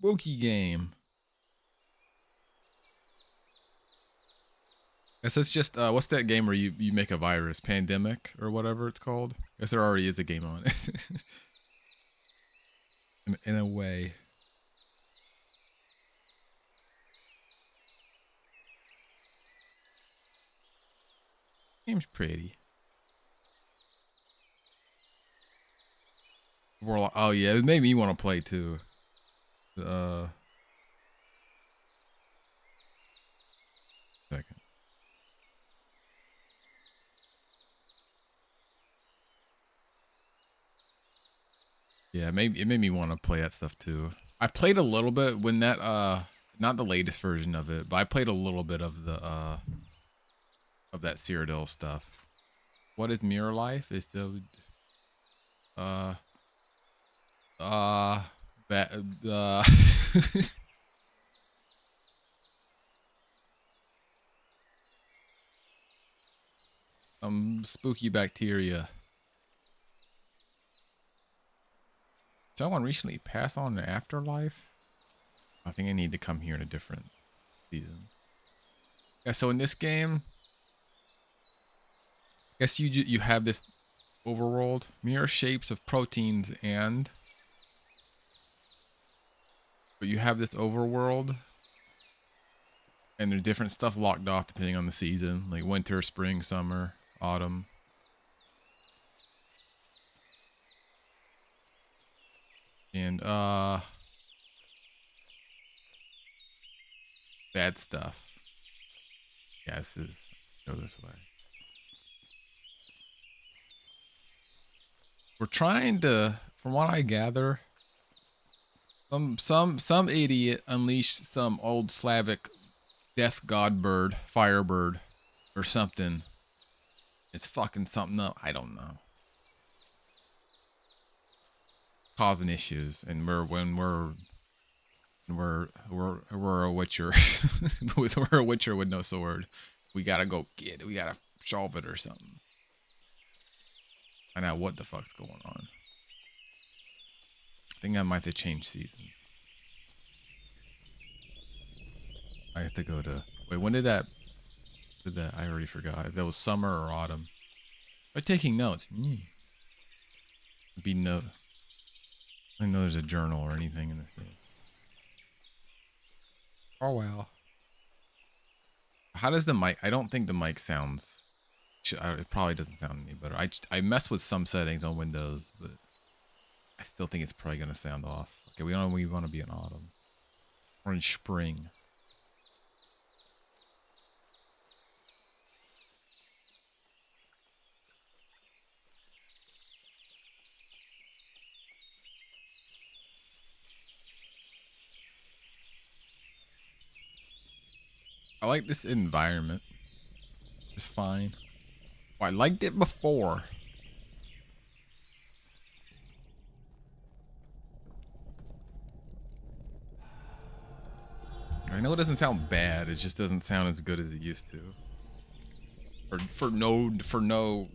spooky game. Guess it's just what's that game where you make a virus, Pandemic or whatever it's called? Guess there already is a game on it. in a way. Game's pretty. Warlock. Oh yeah, it made me want to play too. Second. Yeah, maybe it made me want to play that stuff too. I played a little bit when that not the latest version of it, but I played a little bit of the of that Cyrodiil stuff. What is Mirror Life? Is the uh that spooky bacteria. Someone recently passed on an afterlife. I think I need to come here in a different season. Yeah, so in this game, I guess you have this overworld, mirror shapes of proteins, but you have this overworld, and there's different stuff locked off depending on the season, like winter, spring, summer, autumn. And bad stuff. Yeah, this is go this way. We're trying to, from what I gather, some idiot unleashed some old Slavic death god bird, firebird, or something. It's fucking something up. I don't know. Causing issues, and we're a witcher. We're a witcher with no sword. We gotta go get it. We gotta solve it or something. Find out what the fuck's going on. I think I might have to change season. I have to go to. Wait, when did that? I already forgot. If that was summer or autumn. I'm taking notes. Be note. I didn't know there's a journal or anything in this game. Oh well. How does the mic? I don't think the mic sounds. It probably doesn't sound any better. I mess with some settings on Windows, but I still think it's probably gonna sound off. Okay, we want to be in autumn or in spring. I like this environment. It's fine. Oh, I liked it before. I know it doesn't sound bad. It just doesn't sound as good as it used to. For no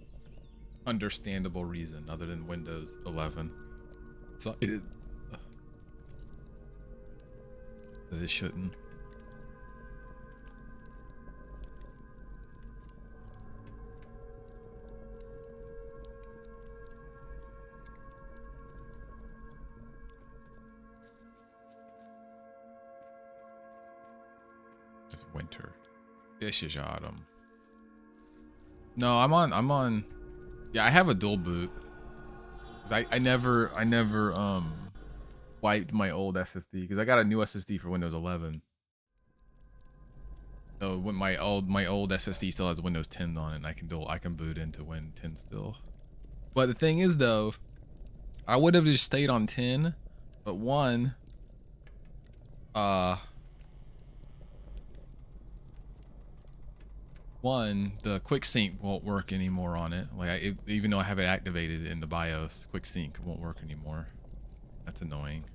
understandable reason other than Windows 11. So it shouldn't. It's winter. This is autumn. No, I'm on. Yeah, I have a dual boot. 'Cause I never wiped my old SSD because I got a new SSD for Windows 11. So when my old SSD still has Windows 10 on it, and I can boot into Win 10 still. But the thing is though, I would have just stayed on 10, but one, the quick sync won't work anymore on it. Like even though I have it activated in the BIOS, quick sync won't work anymore. That's annoying.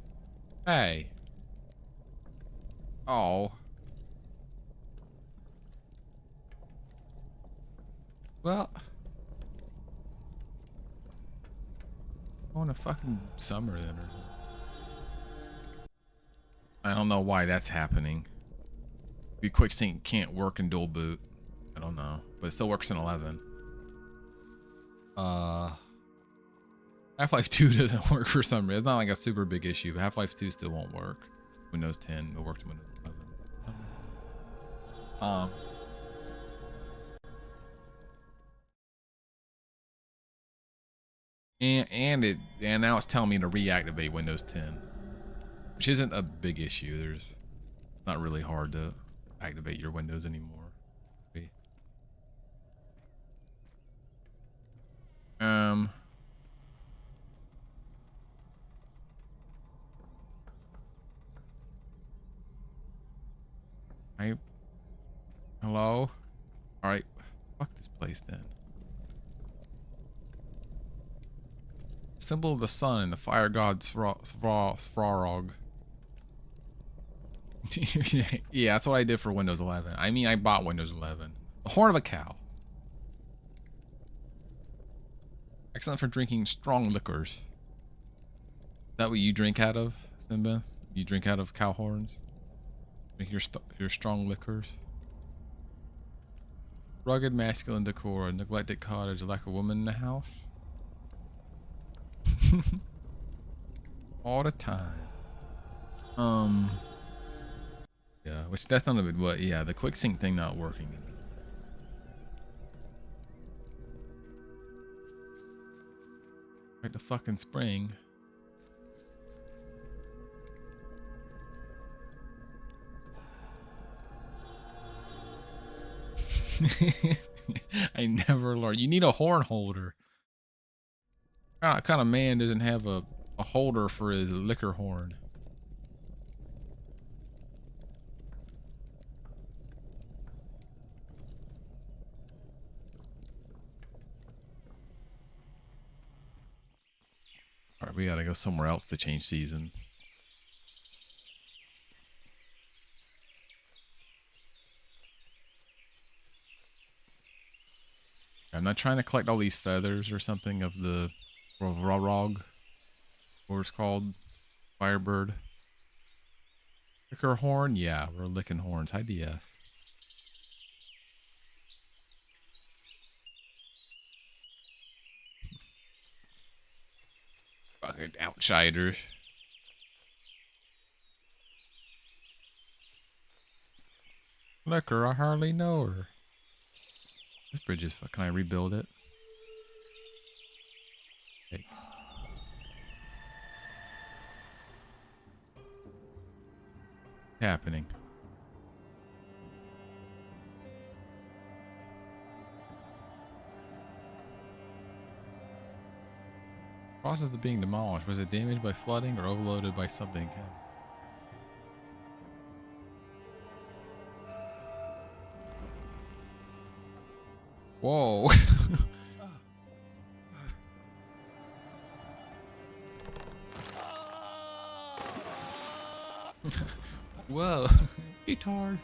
Hey. Oh. Well. I want a fucking summer then or something. I don't know why that's happening. Maybe QuickSync can't work in dual boot. I don't know, but it still works in 11. Half-Life 2 doesn't work for some reason. It's not like a super big issue, but Half-Life 2 still won't work. Windows 10, it works in Windows 11. And now it's telling me to reactivate Windows 10, which isn't a big issue. It's not really hard to activate your Windows anymore. Hello? Alright. Fuck this place then. Symbol of the sun and the fire god Svarog. Yeah, that's what I did for Windows 11. I mean, I bought Windows 11. The horn of a cow. Excellent for drinking strong liquors. Is that what you drink out of, Simba? You drink out of cow horns? Make your strong liquors. Rugged masculine decor, a neglected cottage, like a woman in the house. All the time. Yeah, which that's not a bit, but yeah, the QuickSync thing not working. Like the fucking spring. I never learned. You need a horn holder. What kind of man doesn't have a holder for his liquor horn? Alright, we gotta go somewhere else to change seasons. I'm not trying to collect all these feathers or something of the Rorog, or it's called Firebird. Licker horn? Yeah, we're licking horns. Hi, DS. Fucking outsiders. Licker, I hardly know her. This bridge is. Can I rebuild it? Hey. What's happening? Process of being demolished. Was it damaged by flooding or overloaded by something? Whoa. Whoa. Retard.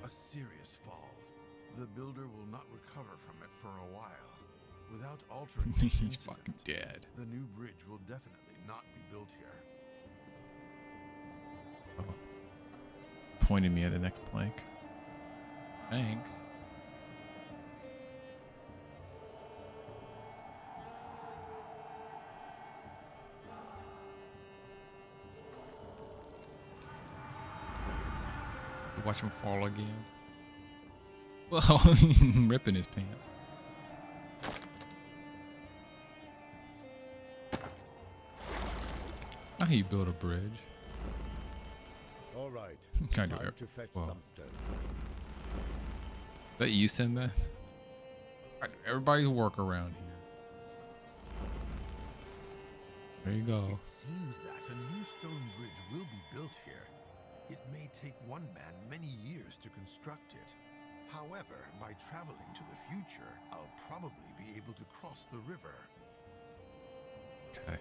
A serious fall. The builder will not recover from it for a while. Without altering this He's incident, fucking dead. the new bridge will definitely not be built here. Oh. Pointed me at the next plank. Thanks. Watch him fall again. Well, ripping his pants. Not how you build a bridge. All right. Time to fetch Whoa. some stone. Is that you, Simba? Everybody's work around here. There you go. It seems that a new stone bridge will be built here. It may take one man many years to construct it. However, by traveling to the future, I'll probably be able to cross the river. Okay.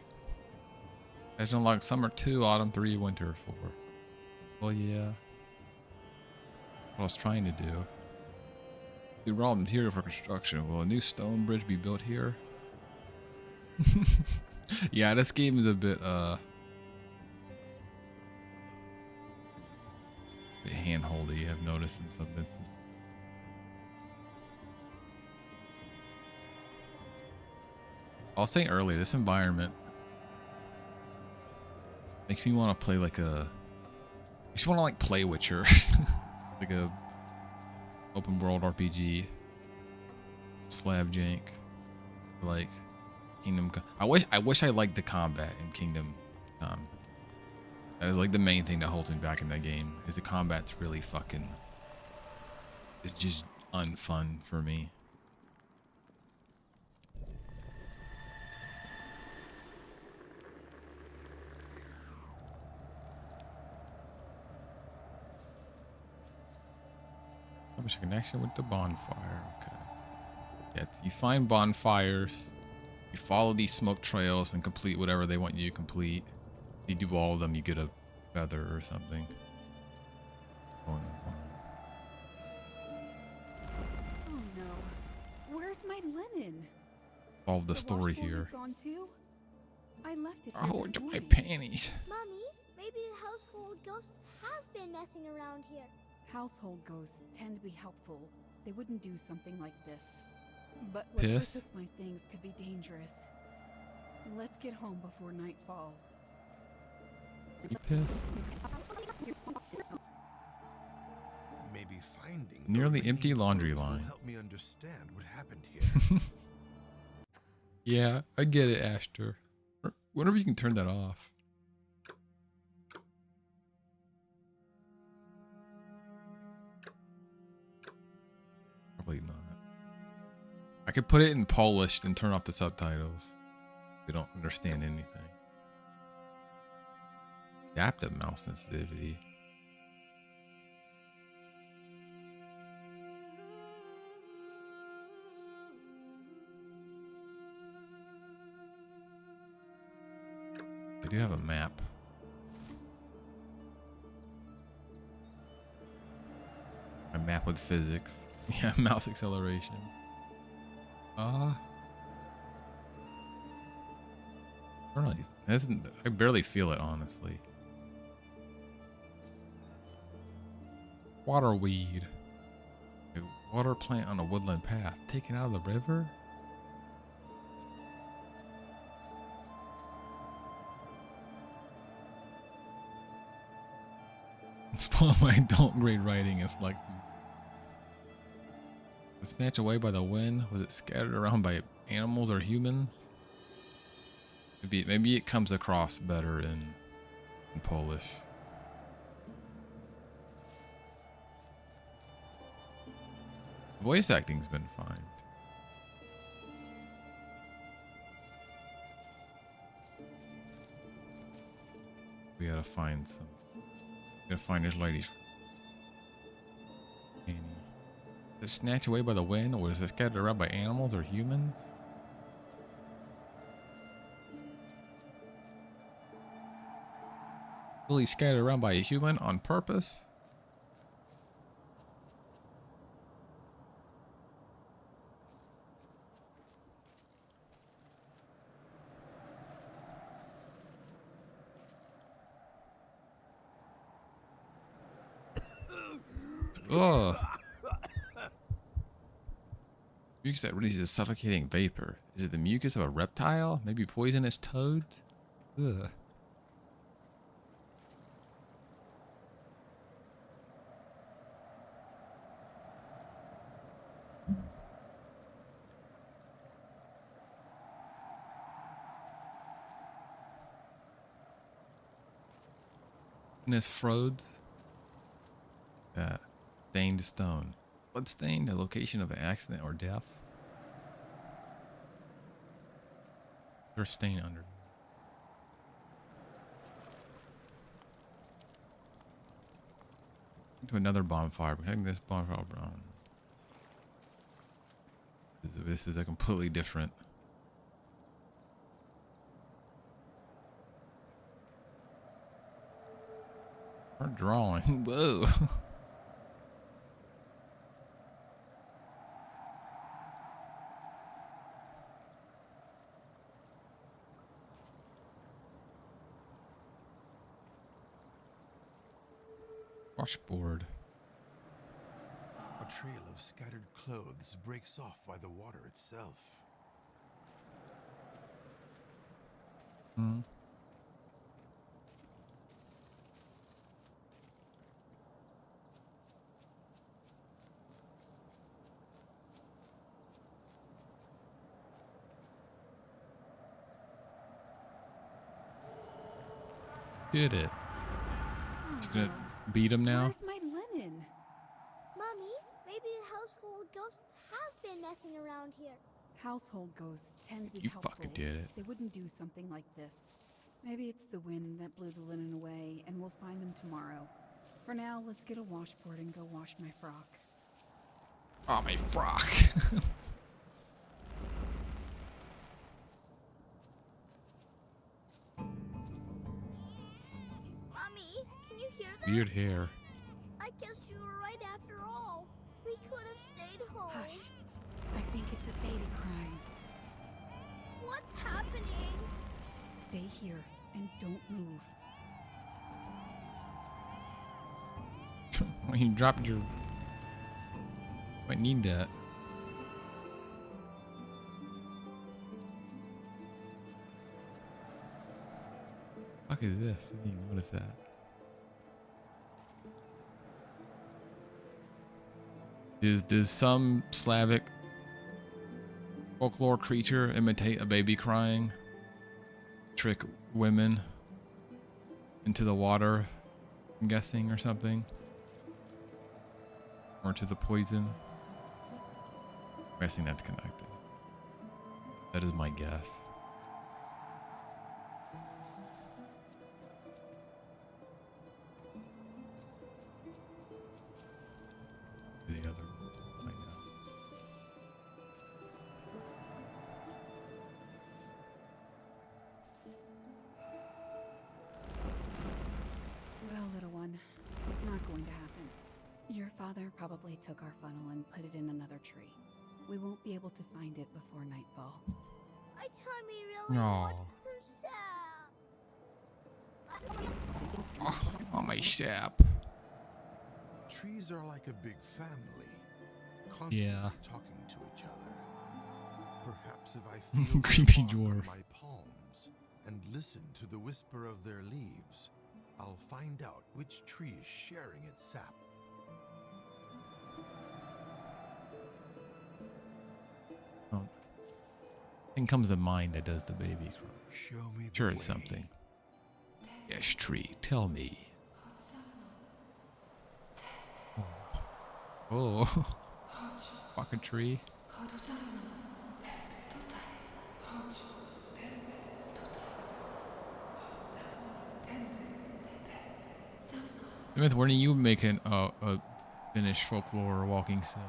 Legend unlocked Summer 2, Autumn 3, Winter 4. Well, yeah. What I was trying to do. The raw material for construction. Will a new stone bridge be built here? Yeah, this game is a bit, hand-holdy, I've noticed in some instances. I was saying earlier, this environment makes me want to play like makes me want to like play Witcher. Like a open world RPG. Slab jank. Like Kingdom Come. I wish I liked the combat in Kingdom Come. That is like the main thing that holds me back in that game. Is the combat's really fucking, it's just unfun for me. Establish a connection with the bonfire. Okay. Yeah, you find bonfires. You follow these smoke trails and complete whatever they want you to complete. You do all of them, you get a feather or something. Oh no. Where's my linen? Solve the story washboard here. is gone too? I left it here Oh, this to my morning. panties. Mommy, maybe the household ghosts have been messing around here. Household ghosts tend to be helpful. They wouldn't do something like this. But whatever Piss? took my things could be dangerous. Let's get home before nightfall. You pissed? Maybe finding Nearly the empty remaining laundry clues will line. help me understand what happened here. Yeah, I get it, Ashtor. Whenever you can turn that off. Probably not. I could put it in Polish and turn off the subtitles. We don't understand anything. Adaptive mouse sensitivity. They do have a map. A map with physics. Yeah, mouse acceleration. I don't really, I barely feel it, honestly. Waterweed. A water plant on a woodland path. Taken out of the river? Spoil my adult grade writing and select. Snatched away by the wind? Was it scattered around by animals or humans? Maybe it comes across better in Polish. Voice acting's been fine. We gotta find some. We gotta find this lady's. Annie. Was it snatched away by the wind, or was it scattered around by animals or humans? Really scattered around by a human on purpose? Ugh. Mucus that releases a suffocating vapor. Is it the mucus of a reptile? Maybe poisonous toads? Ugh. Poisonous frodes? Stained stone. Bloodstained, a location of an accident or death. There's stain under. Into another bonfire. Protecting this bonfire brown. This is a completely different. We're drawing. Whoa. Washboard. A trail of scattered clothes breaks off by the water itself. Hmm. Did it. You gonna beat him now? Where's my linen? Mommy, maybe the household ghosts have been messing around here. Household ghosts tend to be You helpful. fucking did it. They wouldn't do something like this. Maybe it's the wind that blew the linen away, and we'll find them tomorrow. For now, let's get a washboard and go wash my frock. Oh, my frock. Mommy, can you hear that? Weird hair. I guess you were right after all. We could have stayed home. Hush. I think it's a baby crying. What's happening? Stay here and don't move. When you dropped your... I need that. Fuck is this? I didn't even notice that. Does some Slavic folklore creature imitate a baby crying? Trick women into the water, I'm guessing, or something? Or to the poison? I'm guessing that's connected. That is my guess. The other right now. Well, little one, it's not going to happen. Your father probably took our funnel and put it in another tree. We won't be able to find it before nightfall. My tummy really Aw. wants some sap. Oh, my sap. Trees are like a big family, constantly Yeah. talking to each other. Perhaps if I feel Creepy their bark on dwarf. my palms and listen to the whisper of their leaves, I'll find out which tree is sharing its sap. Oh. Thing comes to mind that does the baby cry. Show me the Sure, way. it's something. Yes, tree, tell me. Oh. Fucking tree. Smith, when are you making a Finnish folklore walking sim?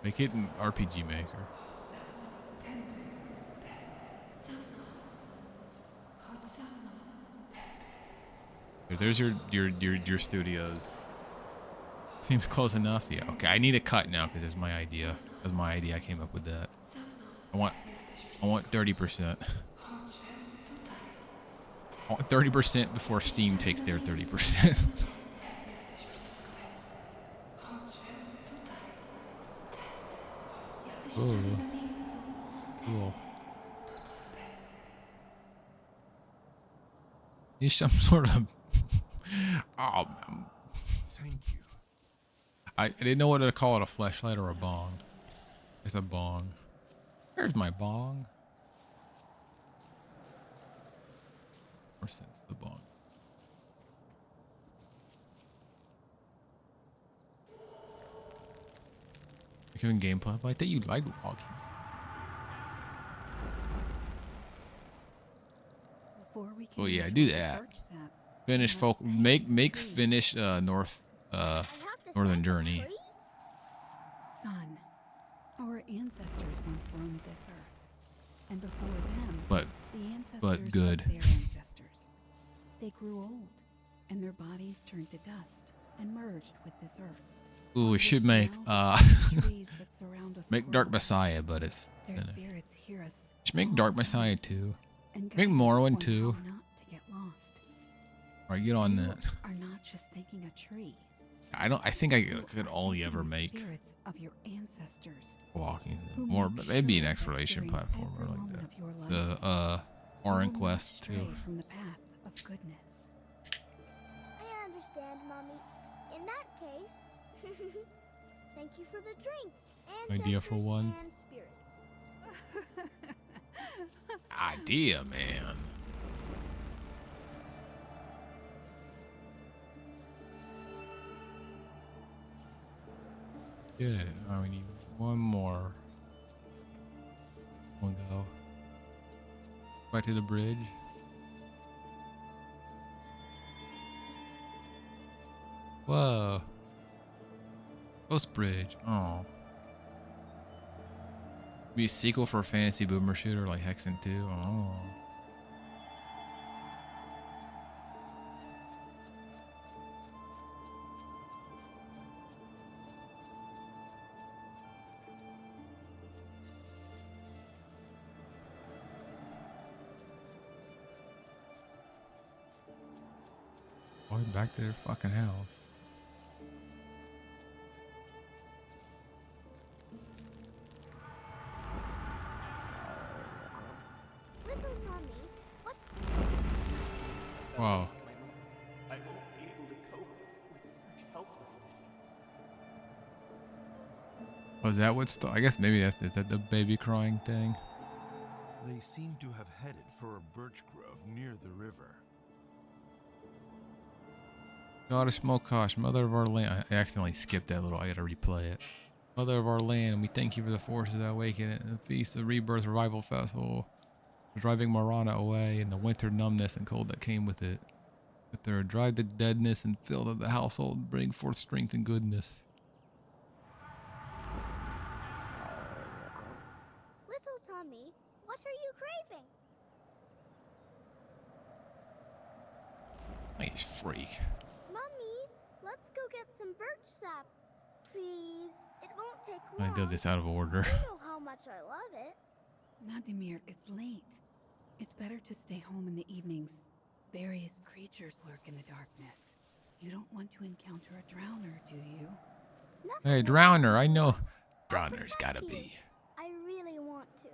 Make it an RPG Maker. Here, there's your studios. Seems close enough. Yeah. Okay. I need a cut now because it's my idea. That's my idea. I came up with that. I want 30%. I want 30% before Steam takes their 30%. Ooh. Cool. Need some sort of. Oh, man. Thank you. I didn't know whether to call it a fleshlight or a bong. It's a bong. Where's my bong? More sense the bong. You're doing gameplay like that. You like walking. Before we can Oh yeah, enjoy do the that. birch sap, Finish we folk. must plant Make the tree. finish north I have to Northern thank a Journey. tree? Son, our ancestors once roamed this earth. And before them, but the ancestors good. of their ancestors. They grew old, and their bodies turned to dust and merged with this earth. ooh, we Which should make now the trees that surround us make Dark grow. Messiah, but it's Their finished. spirits hear us Just make Dark Messiah 2. And Make guide us Morrowind on 2. how not to get lost. Alright, get on You that. are not just thanking a tree. I think I You could are only thanking ever the make spirits of your ancestors. walking who more, made but maybe an sure that exploration during platformer every like moment that. of your life, The you Orin will not Quest stray too. from the path of goodness. I understand, Mommy. In that case, thank you for the drink. Idea for Ancestors one. and spirits. Idea, man. Good. Oh, we need one more. One go. Back to the bridge. Whoa. Ghost Bridge. Oh. Be a sequel for a fantasy boomer shooter like Hexen 2. Oh. Going back to their fucking house. Little Tommy, what? Wow. I won't be able to cope with such helplessness. Was that what's? I guess maybe that's is that the baby crying thing. They seem to have headed for a birch grove near the river. Goddess Mokosh, Mother of our land. I accidentally skipped that little. I gotta replay it. Mother of our land, and we thank you for the forces that awaken it, and the feast of rebirth revival festival, for driving Marana away, and the winter numbness and cold that came with it. That there drive the deadness and fill the household, and bring forth strength and goodness. Little Tommy, what are you craving? Nice freak. Mommy, let's go get some birch sap. Please. It won't take I long. did this out of order. You know how much I love it. Nadimir, it's late. It's better to stay home in the evenings. Various creatures lurk in the darkness. You don't want to encounter a drowner, do you? Nothing Hey, will Drowner, I happen know. to us. I'll Drowner's protect gotta you. be. I really want to.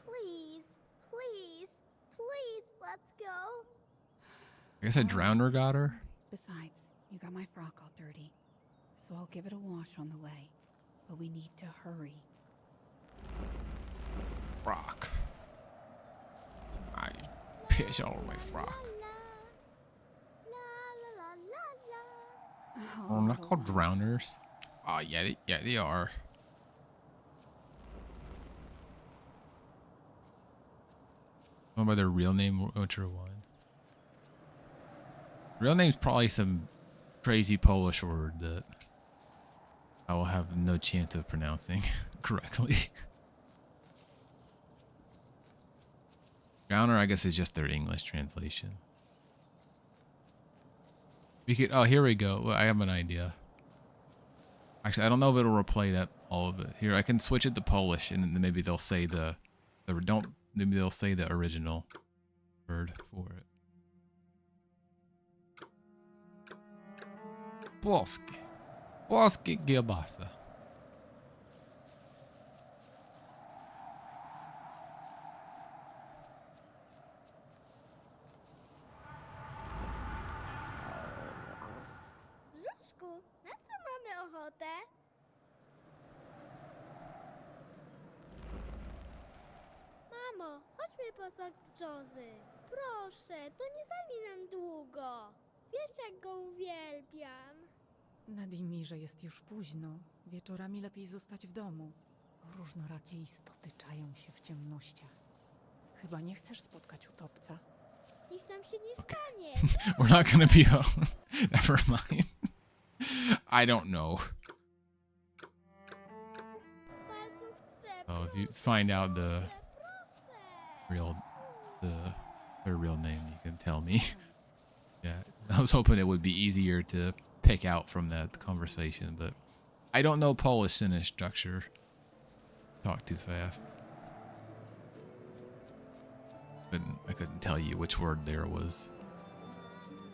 Please, please, please, let's go. I guess a All Drowner right. got her. Besides, you got my frock all dirty. So I'll give it a wash on the way. But we need to hurry. Frock. I piss all over my frock. La la la la la. Oh, I'm not little called one. drowners. Oh, yeah, they are. Going by their real name, Winter One. Real name's probably some crazy Polish word that I will have no chance of pronouncing correctly. Drowner, I guess, is just their English translation. We could. Oh, here we go. Well, I have an idea. Actually, I don't know if it'll replay that all of it. Here, I can switch it to Polish, and then maybe they'll say maybe they'll say the original word for it. Polskie. Polskie kielbasa. Brzeszku, na co mamy ochotę? Mamo, chodźmy po sok z brzozy. Proszę, to nie zajmie nam długo. Wiesz, jak go uwielbiam. Nadimirze, jest już późno. Wieczorami lepiej zostać w domu. Różnorakie istoty czają się w ciemnościach. Chyba nie chcesz spotkać utopca. Nic nam się nie stanie. We're not gonna be alone. Never mind. I don't know. Bardzo chcę. Oh, if you find out the Proszę. their real name, you can tell me. Yeah, I was hoping it would be easier to pick out from that conversation, but I don't know Polish sentence structure. Talk too fast. I couldn't tell you which word there was.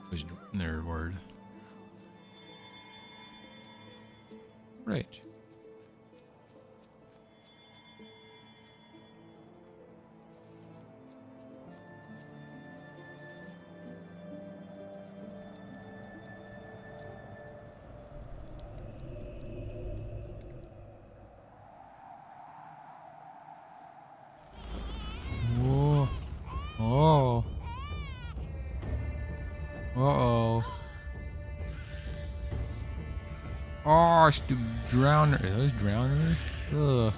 Which nerd word. Rage. Whoa. Oh. Uh-oh. Oh, it's the drowner. Are those drowners? Ugh.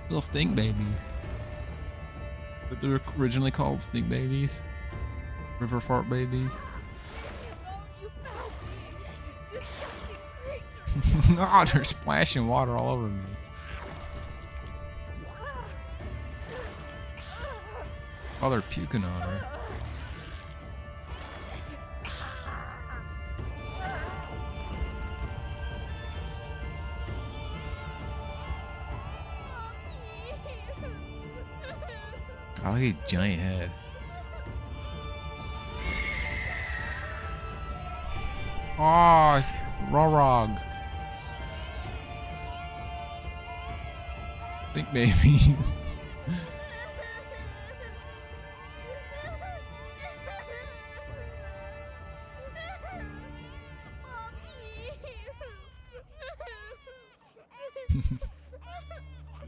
Little stink babies. But they're originally called stink babies. River fart babies. Oh, they're splashing water all over me. Oh, they're puking on her. God, look at his giant head. Oh, Rorog. Think maybe.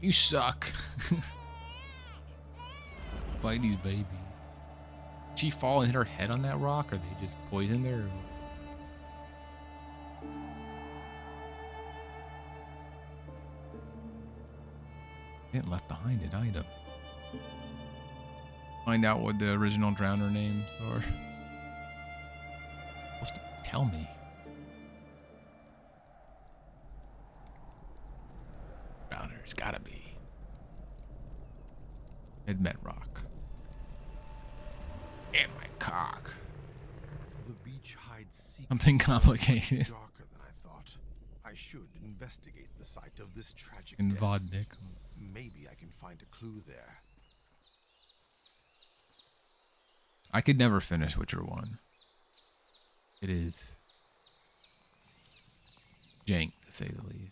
You suck. Spidey's baby. Did she fall and hit her head on that rock, or they just poisoned her? Getting left behind an item. Find out what the original drowner names are. Supposed to tell me. Drowner's gotta be. Midmet Rock. And my cock. The beach hides secrets Something complicated. darker than I thought. I should investigate the site of this tragic In death. Vodnik. Maybe I can find a clue there. I could never finish Witcher 1. It is jank, to say the least.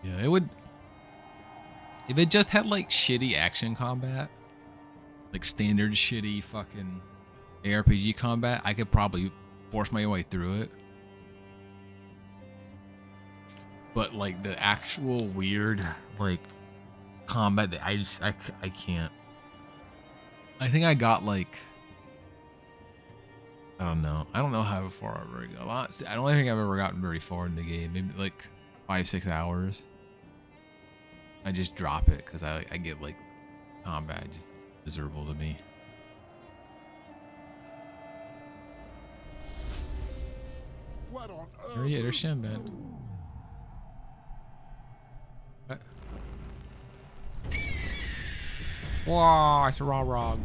Yeah, it would. If it just had like shitty action combat, like standard shitty fucking ARPG combat, I could probably force my way through it. But like the actual weird like combat, that I can't. I think I got like, I don't know how far I've ever got. I don't think I've ever gotten very far in the game. Maybe like 5-6 hours. I just drop it because I get like combat just miserable to me. What on earth? Oh yeah, there's Shenbend. What? Wow, it's a Rorog.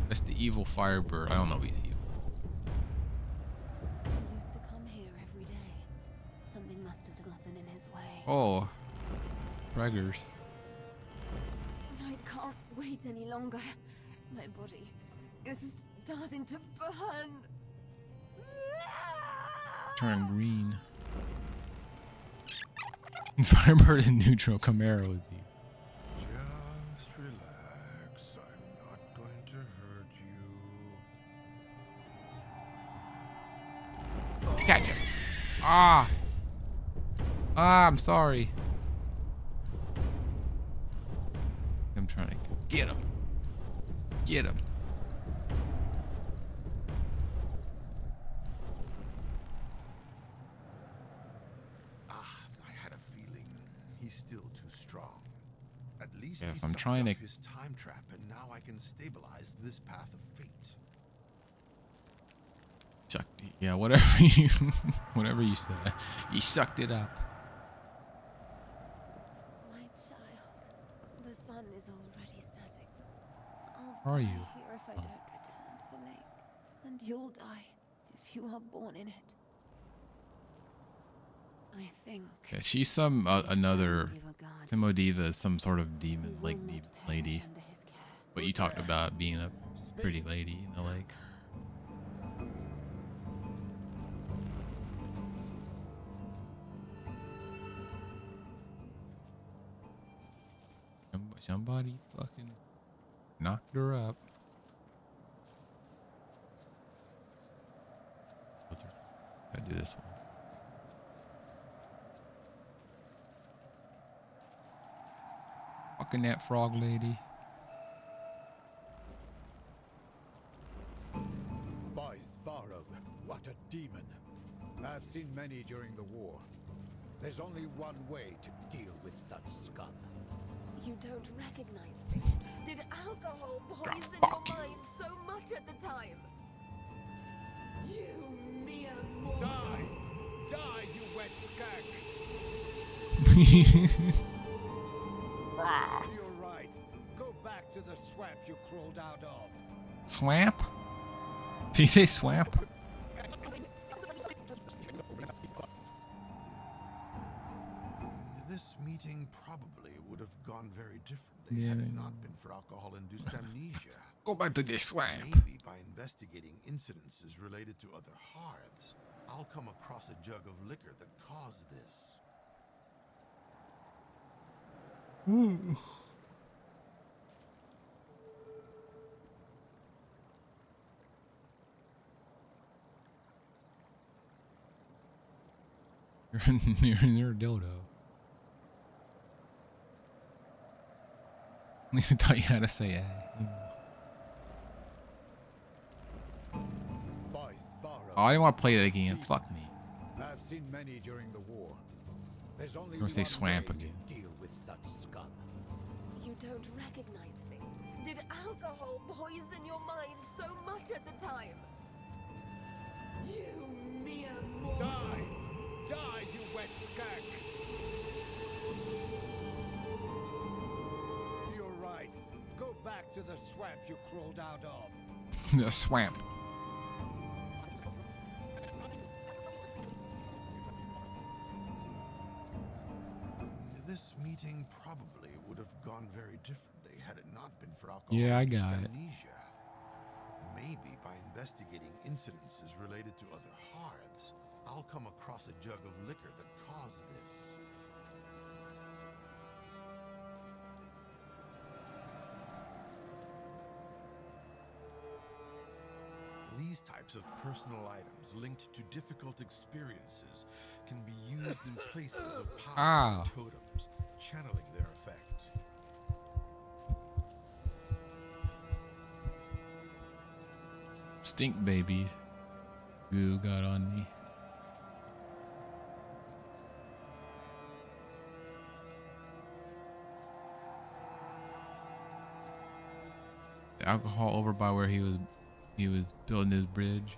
That's the evil Firebird. I don't know if he's evil. He used to come here every day. Something must have gotten in his way. Oh, Preggers. I can't wait any longer. My body is starting to burn. Turn green. Firebird and neutral Camaro with you. Just relax. I'm not going to hurt you. Catch him. Ah. Ah, I'm sorry. I'm trying to get him. Get him. I had a feeling he's still too strong. At least Yes, he I'm sucked trying up to- his time trap, and now I can stabilize this path of fate. Sucked. Yeah, whatever you, whatever you said. You sucked it up. My child, the sun is already setting. Are you? Here if I Oh. don't return to the lake, and you'll die if you are born in it. I think. Yeah, she's some another. Diva guard Timodiva is some sort of who demon will lake not demon perish lady. under his care. But you talked about being a pretty lady in the lake. Somebody fucking knocked her up. Gotta do this one. Fucking that frog lady. By Svarog, what a demon. I've seen many during the war. There's only one way to deal with such scum. You don't recognize me. Did alcohol poison your mind so much at the time? You mere mortal. Die! Die, you wet skag! You're right. Go back to the swamp you crawled out of. Swamp? Did you say swamp? This meeting probably would have gone very differently had it not been for alcohol-induced amnesia. Go back to the swamp. Maybe by investigating incidences related to other hearths, I'll come across a jug of liquor that caused this. You're a dildo. At least I taught you how to say it. By Svarog. Oh, I didn't want to play that again. Fuck me. I've seen many during the war. There's only Or say one swamp way again. to deal with such scum. You don't recognize me. Did alcohol poison your mind so much at the time? You mere mortal. Die! Die, you wet skag! You're right. Go back to the swamp you crawled out of. The swamp. This meeting probably would have gone very differently had it not been for Yeah, I alcohol-induced got it. amnesia. Maybe by investigating incidences related to other hearths, I'll come across a jug of liquor that caused this. These types of personal items linked to difficult experiences can be used in places of power and totems, channeling their effect. Stink baby. Goo got on me. The alcohol over by where he was building his bridge.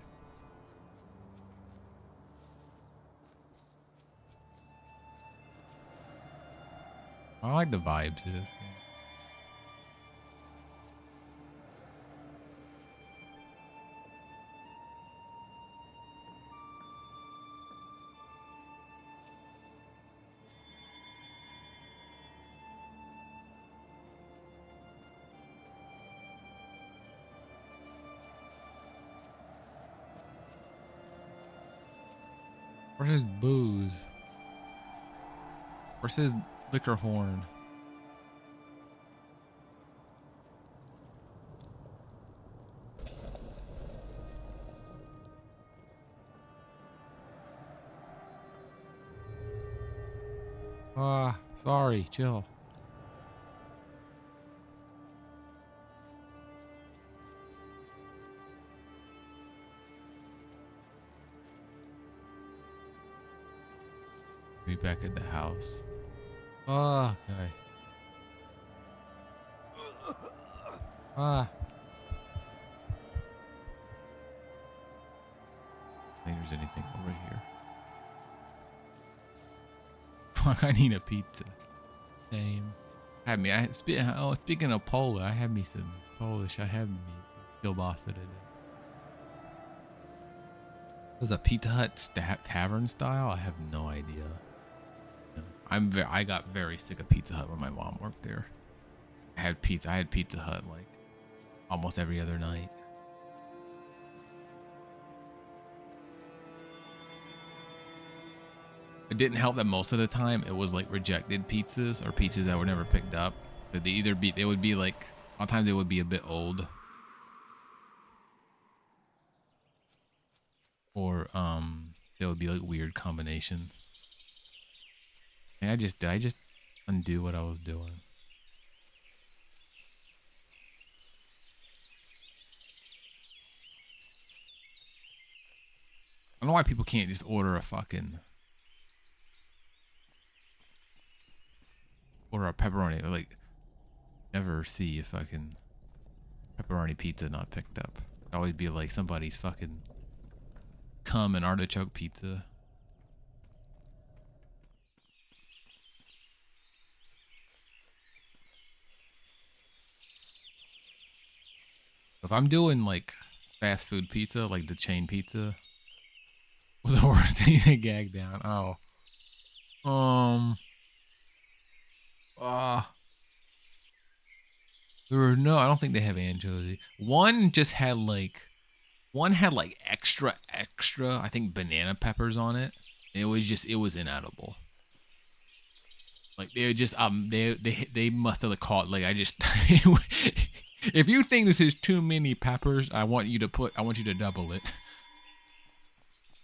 I like the vibes of this game. Where's his booze? Where's his liquor horn? Sorry, chill. Be back at the house. Oh, okay. I think there's anything over here. Fuck, I need a pizza. Same. Speaking of Polar, I had me some Polish. I had meat. Kielbasa today. Was a Pizza Hut tavern style? I have no idea. No. I got very sick of Pizza Hut when my mom worked there. I had Pizza Hut like almost every other night. It didn't help that most of the time it was like rejected pizzas or pizzas that were never picked up. So they would be like, a lot of times they would be a bit old. Or there would be like weird combinations. And did I just undo what I was doing? I don't know why people can't just order a pepperoni. Like, never see a fucking pepperoni pizza not picked up. It'd always be like somebody's fucking cum and artichoke pizza. If I'm doing like fast food pizza, like the chain pizza, what's the worst thing to gag down? Oh. I don't think they have anchovy. One had like extra, I think banana peppers on it. It was inedible. Like they must have caught, like, if you think this is too many peppers, I want you to double it.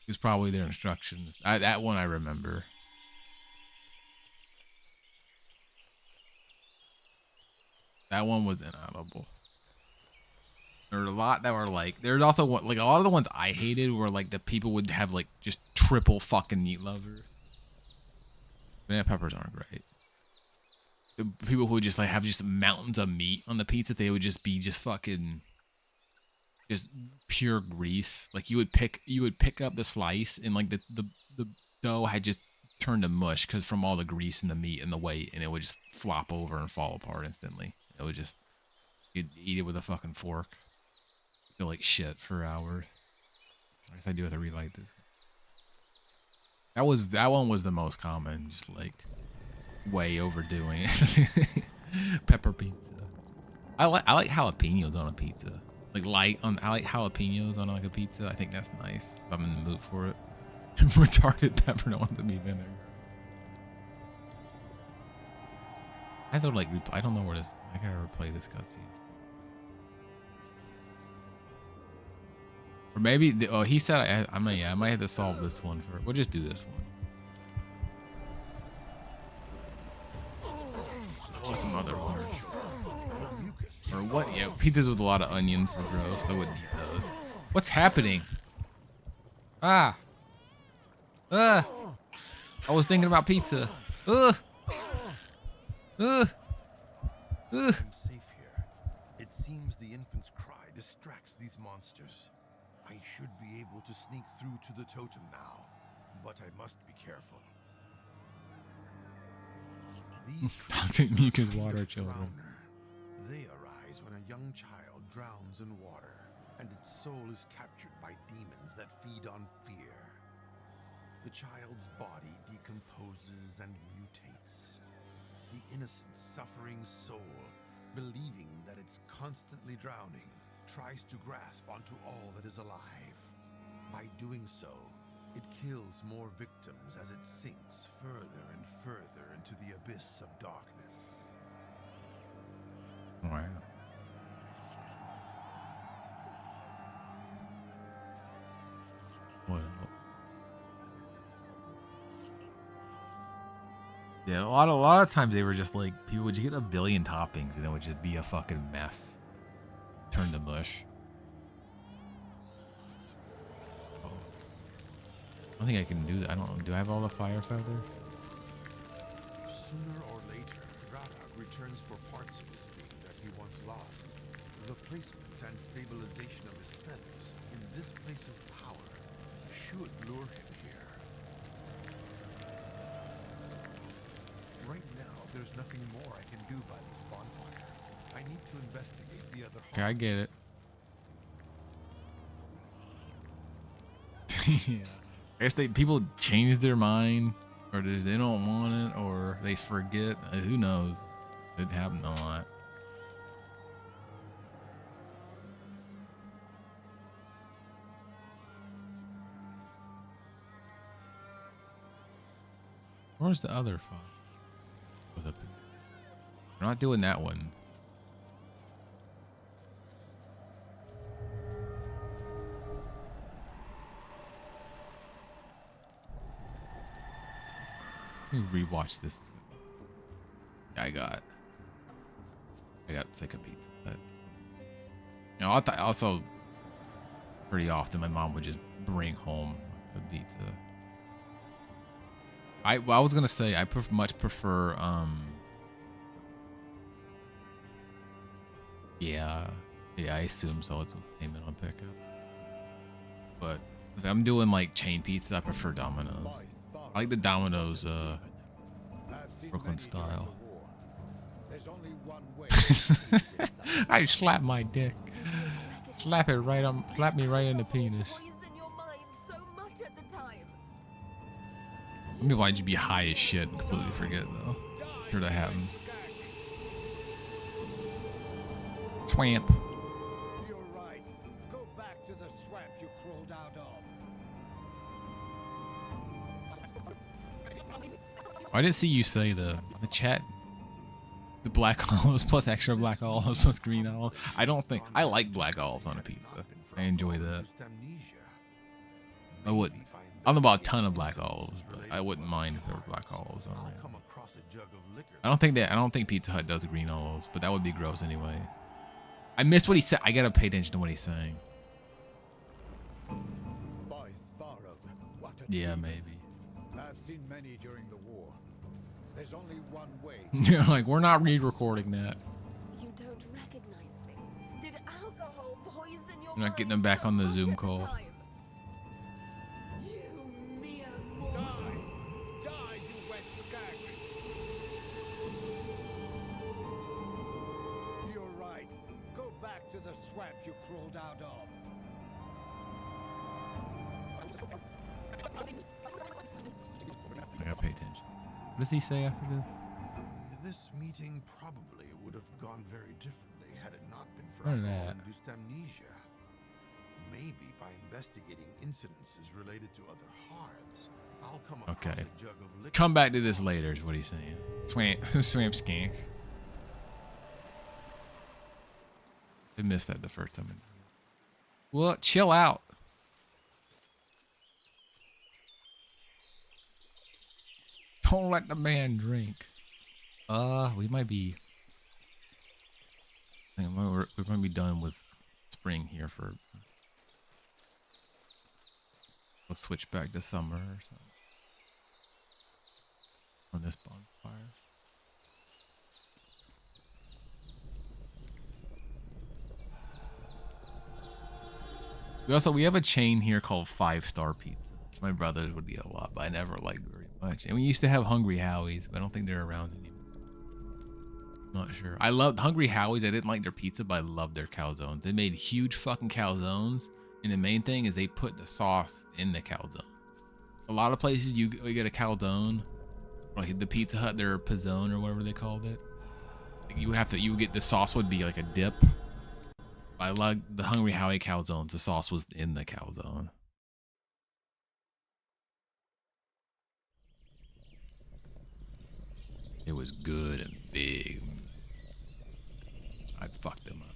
It's probably their instructions. That one I remember. That one was inaudible. There were a lot that were like, there's also like a lot of the ones I hated were like the people would have like just triple fucking meat lover. Banana peppers aren't great. The people who would just like have just mountains of meat on the pizza, they would just be just pure grease. Like you would pick up the slice and like the dough had just turned to mush because from all the grease and the meat and the weight, and it would just flop over and fall apart instantly. It would just, you'd eat it with a fucking fork. Feel like shit for hours. I guess I do have to relight this. That one was the most common, just like way overdoing it. Pepper pizza. I like jalapenos on a pizza. I like jalapenos on like a pizza. I think that's nice if I'm in the mood for it. Retarded pepper don't want to be vinegar. I thought like I don't know where this. I gotta replay this cutscene. Or maybe he said I might have to solve this one for. We'll just do this one. What's some other one? Or what? Yeah, pizzas with a lot of onions were gross. I wouldn't eat those. What's happening? I was thinking about pizza. I'm safe here. It seems the infant's cry distracts these monsters. I should be able to sneak through to the totem now, but I must be careful. These Toxic mucus water children. They arise when a young child drowns in water, and its soul is captured by demons that feed on fear. The child's body decomposes and mutates. The innocent, suffering soul, believing that it's constantly drowning, tries to grasp onto all that is alive. By doing so, it kills more victims as it sinks further and further into the abyss of darkness. Wow. What else? Yeah, a lot of times they were just like, people would just get a billion toppings and it would just be a fucking mess. Turn to mush. Oh. I don't think I can do that. I don't know. Do I have all the fire feathers? Sooner or later, Radag returns for parts of his being that he once lost. The placement and stabilization of his feathers in this place of power should lure him here. Right now, there's nothing more I can do by this bonfire. I need to investigate the other Okay, I get it. Yeah. I guess people change their mind, or they don't want it, or they forget. Who knows? It happened a lot. Where's the other file? We're not doing that one. Let me rewatch this. I got sick of pizza. But, you know, I thought also pretty often my mom would just bring home a pizza. I was gonna say I much prefer yeah, I assume so. It's a payment on pickup. But if I'm doing like chain pizza, I prefer Domino's. I like the Domino's Brooklyn style. I slap my dick. Slap me right in the penis. Maybe why'd you be high as shit and completely forget though. Sure that happens. Swamp. You're right. Go back to the swamp you crawled out of. I didn't see you say the chat. The black olives plus extra black olives plus green olives. I don't think I like black olives on a pizza. I enjoy that. I wouldn't. I don't know about a ton of black olives, but I wouldn't mind if there were black olives on it. I don't think Pizza Hut does green olives, but that would be gross anyway. I missed what he said. I gotta pay attention to what he's saying. Yeah, maybe. I've seen many during the war. There's only one way. You're like, we're not re-recording that. You don't recognize me. Did alcohol poison your You're not getting them back on the Zoom call. Die, you wet skag! You're right. Go back to the swamp you crawled out of. I gotta pay attention. What does he say after this? This meeting probably would have gone very differently had it not been for What is that? Dystamnesia. Maybe by investigating incidences related to other hearths, I'll come across Okay. a jug of liquor. Come back to this later is what he's saying. Swamp skank. I missed that the first time. Well, chill out. Don't let the man drink. We might be. I think we might be done with spring here for. We'll switch back to summer or something. On this bonfire. We have a chain here called 5-Star Pizza. My brothers would eat a lot, but I never liked it very much. And we used to have Hungry Howie's, but I don't think they're around anymore. Not sure. I loved Hungry Howie's. I didn't like their pizza, but I loved their calzones. They made huge fucking calzones, and the main thing is they put the sauce in the calzone. A lot of places you get a calzone, like the Pizza Hut, their pizzone or whatever they called it. You would get the sauce would be like a dip. I like the Hungry Howie calzones. The sauce was in the calzone. It was good and big. I'd fuck them up.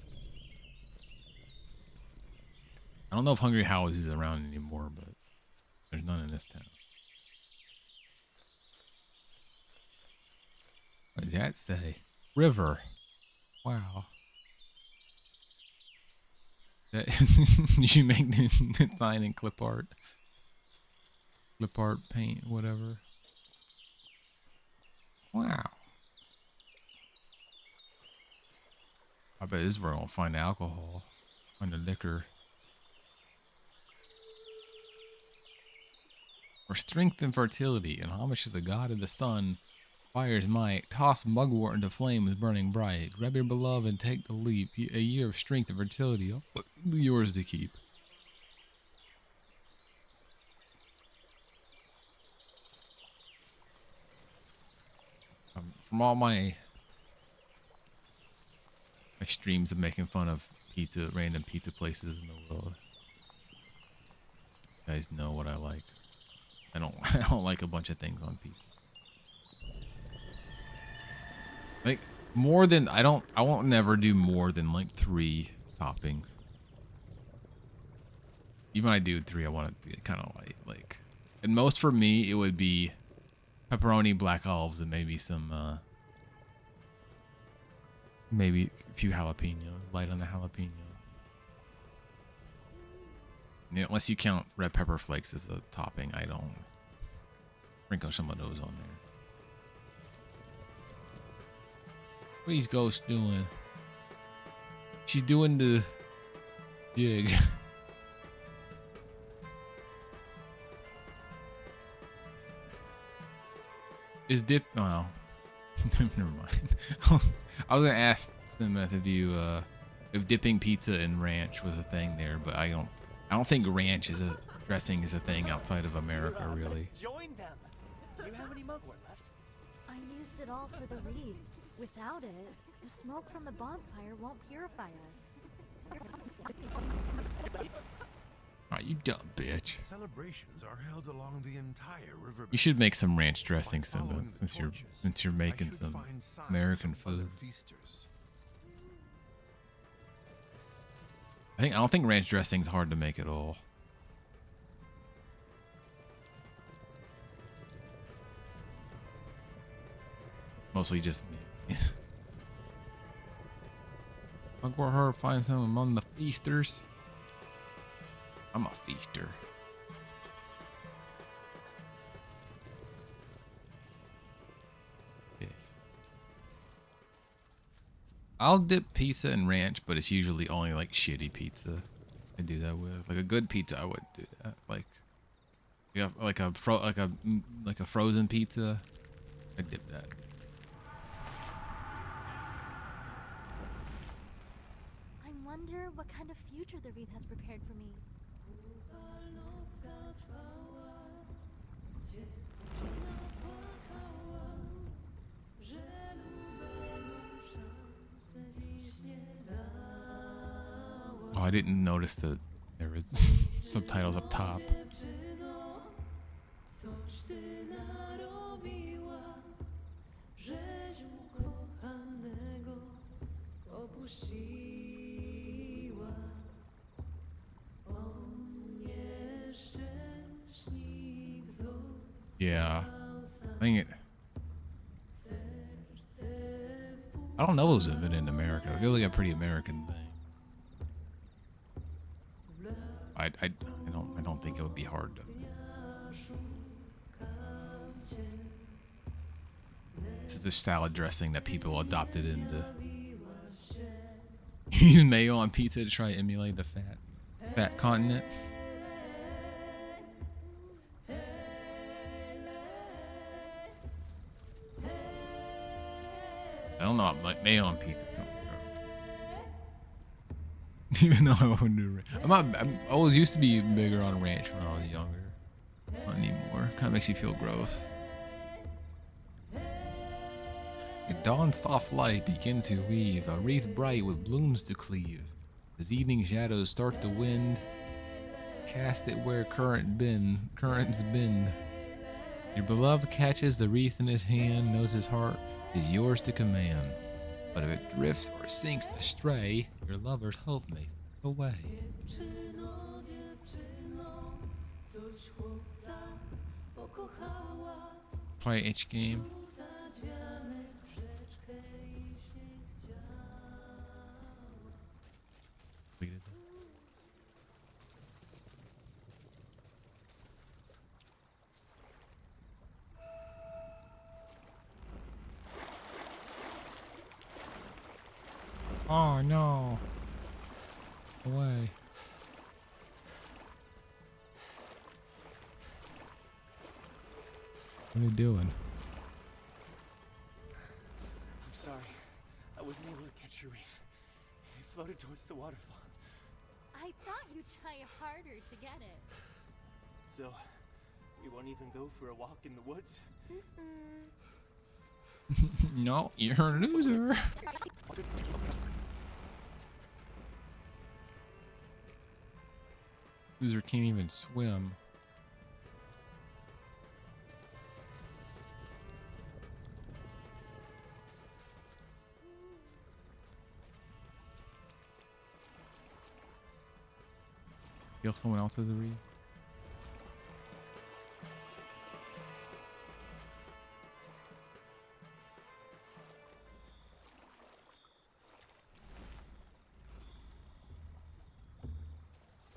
I don't know if Hungry Howie's is around anymore, but there's none in this town. What does that say? River. Wow. That did you make the sign in clip art? Clip art, paint, whatever. Wow. I bet this is where we'll find alcohol. Find the liquor. For strength and fertility, and homage to the god of the sun, Fire's might. Toss mugwort into flames burning bright. Grab your beloved and take the leap. A year of strength and fertility. Yours to keep. From all my streams of making fun of random pizza places in the world, you guys know what I like. I don't like a bunch of things on pizza. Like I won't never do more than like 3 toppings. Even when I do 3, I want it to be kind of like, and most for me it would be pepperoni, black olives, and maybe some maybe a few jalapenos, light on the jalapeno. Yeah, unless you count red pepper flakes as a topping, I don't sprinkle some of those on there. What is Ghost doing? She's doing the jig. Is dip? Oh, never mind. I was gonna ask Simeth if dipping pizza in ranch was a thing there, but I don't think ranch dressing is a thing outside of America, really. Let's join them. Do you have any mugwort left? I used it all for the wreath. Without it, the smoke from the bonfire won't purify us. Oh, you dumb bitch. Celebrations are held along the entire river. You should make some ranch dressing, Simeth, since you're making some American food. I don't think ranch dressing's hard to make at all. Mostly just me. I'll go her find some among the feasters. I'm a feaster. Okay. I'll dip pizza in ranch, but it's usually only like shitty pizza I do that with. Like a good pizza, I would do that. Like, yeah, like a frozen pizza, I dip that. I wonder what kind of future the wreath has prepared for me. Oh, I didn't notice that there was subtitles up top. Yeah, I think I don't know if it was even in America. I feel like a pretty American thing. I don't think it would be hard to. This is the salad dressing that people adopted into. Use mayo on pizza to try to emulate the fat continent. I don't know about mayo on pizza. Even though I wouldn't do ranch. I always used to be bigger on ranch when I was younger. Not anymore. Kind of makes you feel gross. At dawn's soft light begin to weave, a wreath bright with blooms to cleave. As evening shadows start to wind, cast it where currents bend. Your beloved catches the wreath in his hand, knows his heart is yours to command. But if it drifts or sinks astray, your lover's hope may fade away. Play each game. Completed that. Oh no. Away. What are you doing? wasn't able to catch your reef. It floated towards the waterfall. I thought you'd try harder to get it. So, we won't even go for a walk in the woods? No, you're a loser. Loser can't even swim. Kill someone else as a reef.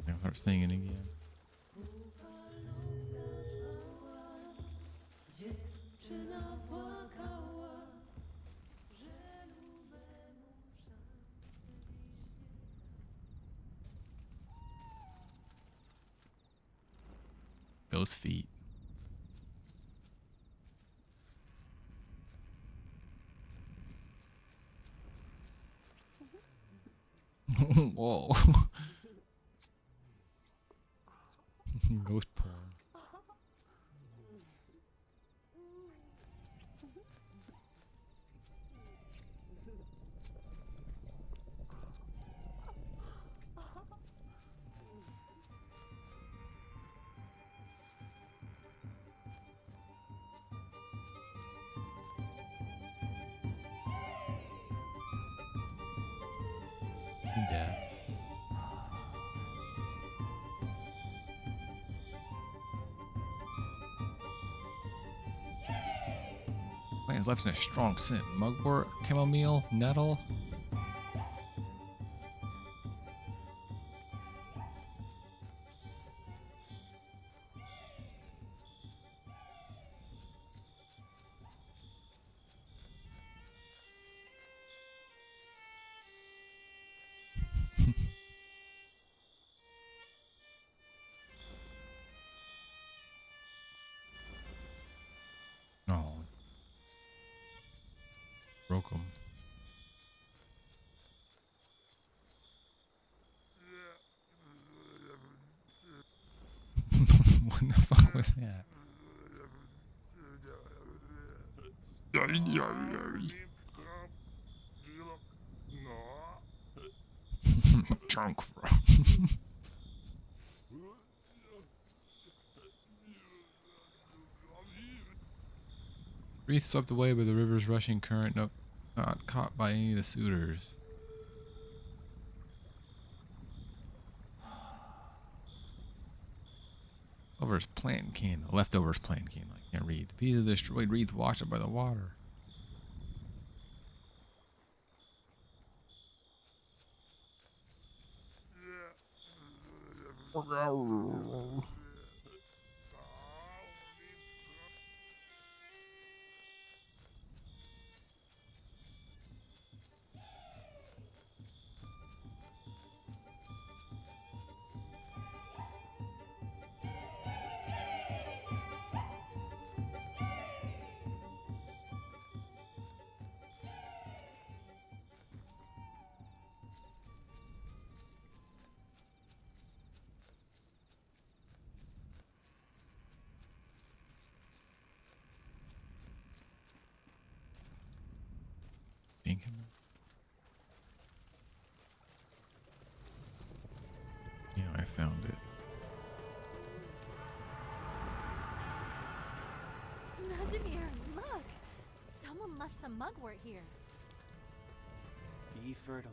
I'll start singing again. Those feet. Whoa. Ghost porn. Dead. Plant is left in a strong scent. Mugwort, chamomile, nettle. Oh. Broke him. What the fuck was that? Drunk bro. Wreath swept away by the river's rushing current, not caught by any of the suitors. Leftovers plant candle. Leftovers plant candle. I can't read. The piece of the destroyed wreath washed up by the water. Yeah, I found it. Vladimir, look! Someone left some mugwort here. Be fertile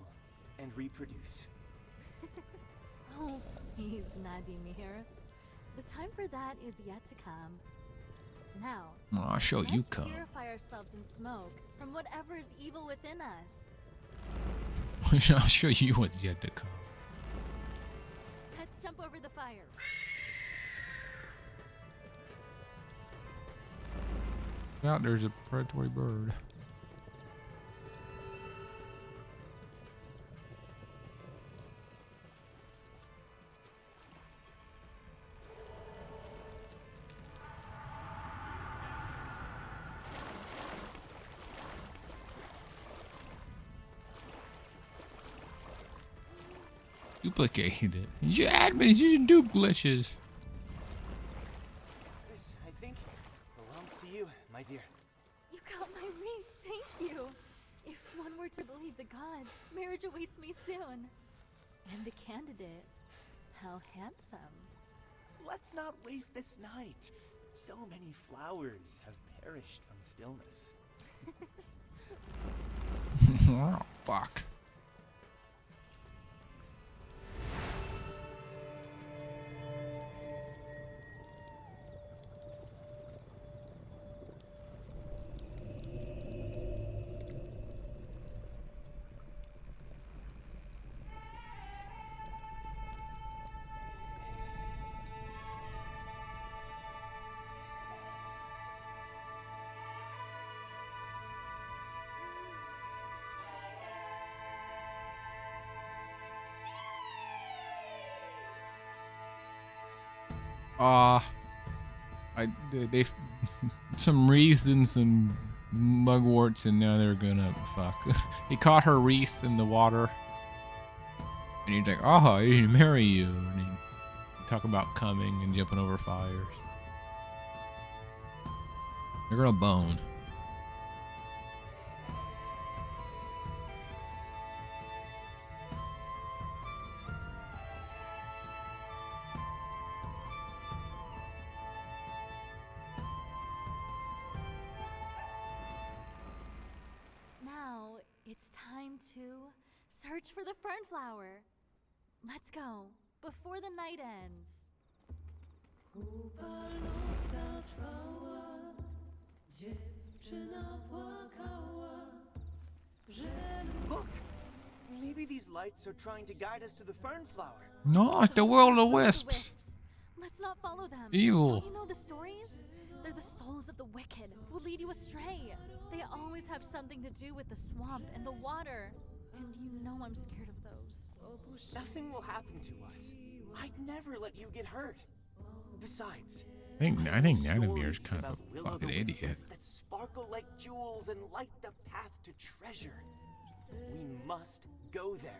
and reproduce. Oh, please, Vladimir. The time for that is yet to come. Now, Well, I'll show you let's come. purify ourselves in smoke from whatever is evil within us. I'll show you what's yet to come. Let's jump over the fire. Out there's a predatory bird. Duplicated it. You admins using dupe glitches. This, I think, belongs to you, my dear. You got my wreath, thank you. If one were to believe the gods, marriage awaits me soon. And the candidate, how handsome. Let's not waste this night. So many flowers have perished from stillness. Oh, fuck. They some wreaths and some mugworts, and now they're gonna fuck. He caught her wreath in the water, and he's like, "Oh, I didn't marry you." And he talk about coming and jumping over fires. They're gonna bone. Now it's time to search for the fernflower. Let's go before the night ends. Look! Maybe these lights are trying to guide us to the fernflower. Not the world of The wisps. Let's not follow them. Evil. Don't you know the stories? They're the souls of the wicked who lead you astray. They always have something to do with the swamp and the water. And you know I'm scared of those. Nothing will happen to us. I'd never let you get hurt. Besides, I think heard Nadamir's stories kind of about a Will-O fucking the Wisp idiot. that sparkle like jewels and light the path to treasure. We must go there.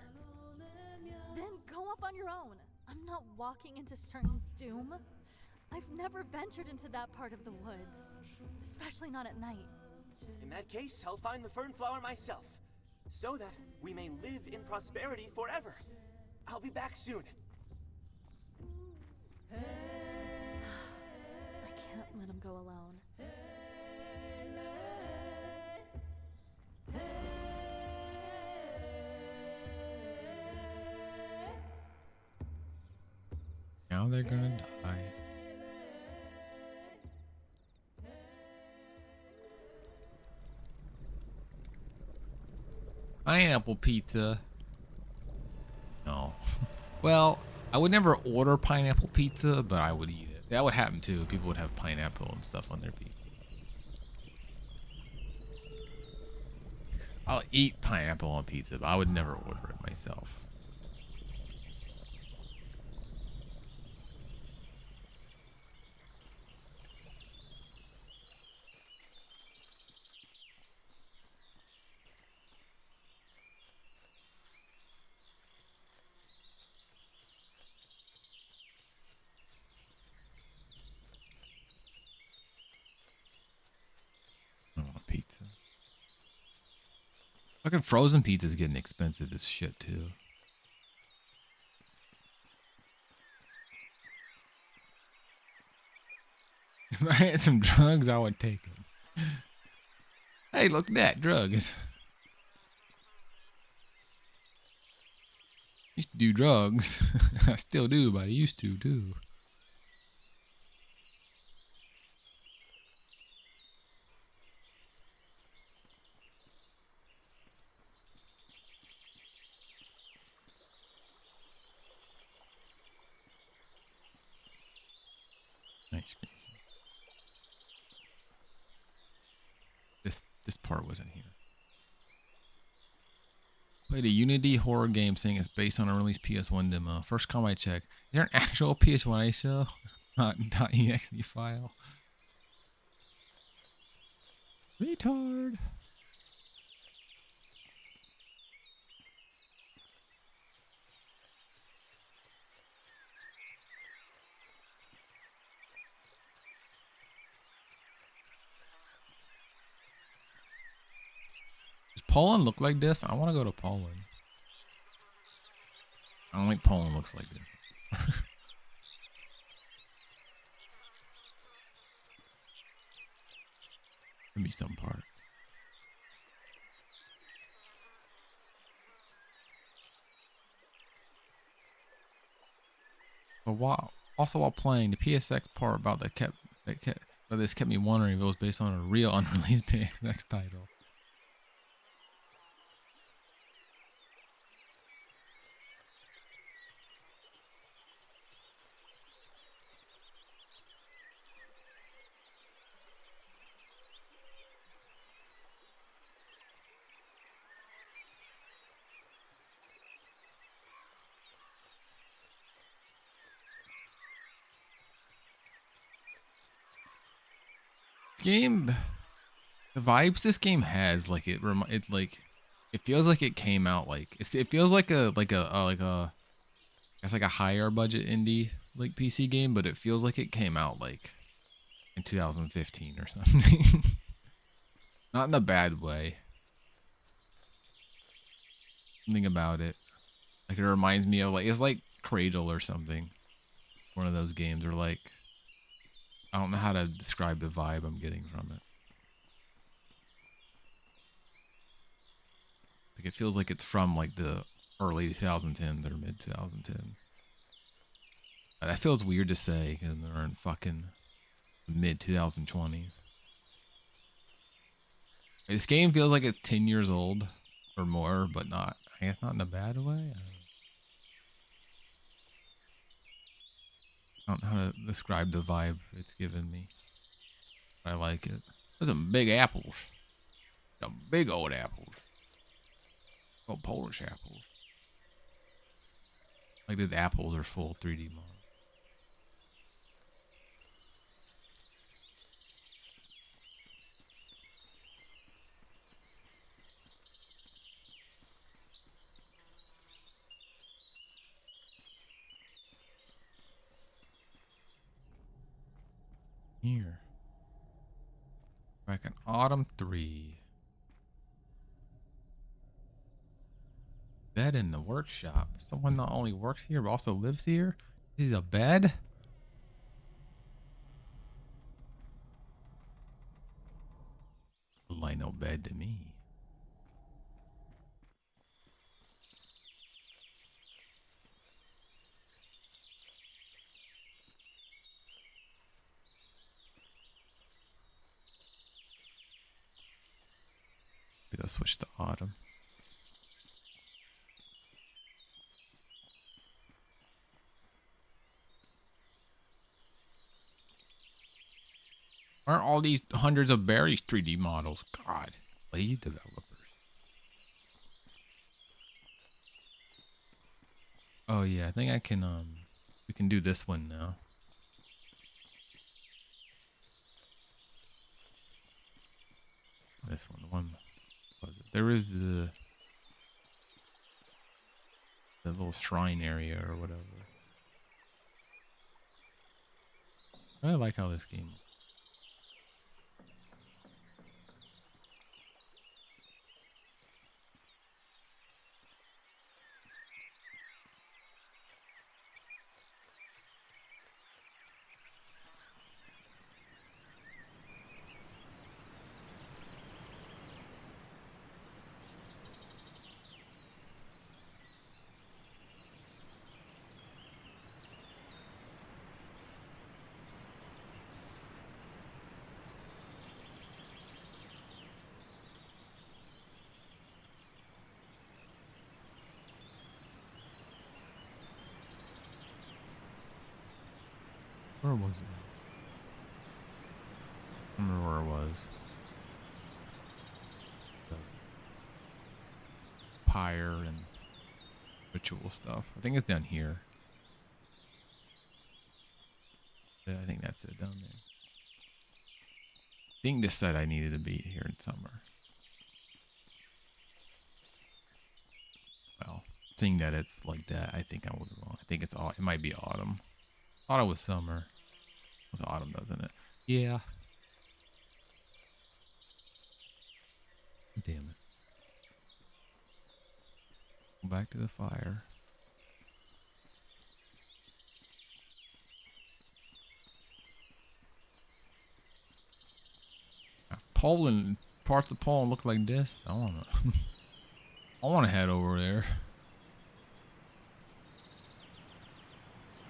Then go up on your own. I'm not walking into certain doom. I've never ventured into that part of the woods, especially not at night. In that case, I'll find the fernflower myself, so that we may live in prosperity forever. I'll be back soon. I can't let him go alone. Now they're gonna die. Pineapple pizza. No. Well, I would never order pineapple pizza, but I would eat it. That would happen too. People would have pineapple and stuff on their pizza. I'll eat pineapple on pizza, but I would never order it myself. I want pizza. Fucking frozen pizza's getting expensive as shit too. If I had some drugs, I would take them. Hey, look at that, drugs. Used to do drugs. I still do, but I used to too. Nice. This part wasn't here. Played a Unity horror game saying it's based on a released PS1 demo. First comment I checked. Is there an actual PS1 ISO? Not .exe file. Retard. Poland look like this? I want to go to Poland. I don't think Poland looks like this. Give me some part. But while playing, the PSX part about this kept me wondering if it was based on a real unreleased PSX title. Game, the vibes this game has, like it feels like it came out like it feels like a I guess like a higher budget indie like PC game, but it feels like it came out like in 2015 or something. Not in a bad way. Something about it, like it reminds me of like it's like Cradle or something, one of those games, or like. I don't know how to describe the vibe I'm getting from it. Like it feels like it's from like the early 2010s or mid 2010s. That feels weird to say because they're in fucking mid 2020s. This game feels like it's 10 years old or more, but not. I guess not in a bad way. I don't know how to describe the vibe it's given me. I like it. There's some big apples. Some big old apples. Oh, Polish apples. Like the apples are full 3D model. Here. Back in Autumn 3. Bed in the workshop. Someone not only works here but also lives here. This is a bed? Look like no bed to me. I think I'll switch to Autumn. Aren't all these hundreds of berries 3D models? God, lazy developers. Oh yeah, I think I can we can do this one now. This one, the one was it? There is the little shrine area or whatever. I like how this game. Where was it? I don't remember where it was. The pyre and ritual stuff. I think it's down here. Yeah, I think that's it down there. I think this said I needed to be here in summer. Well, seeing that it's like that, I think I was wrong. I think it's all. It might be autumn. Thought it was summer. It's autumn, doesn't it? Yeah. Damn it. Go back to the fire. Poland, parts of Poland look like this. I wanna head over there.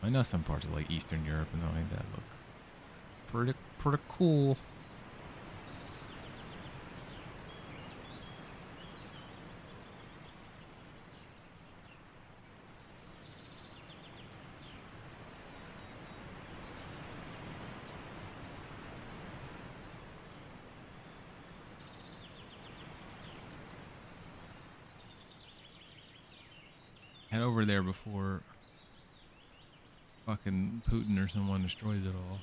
I know some parts of like Eastern Europe and all like that look pretty cool. Head over there before fucking Putin or someone destroys it all.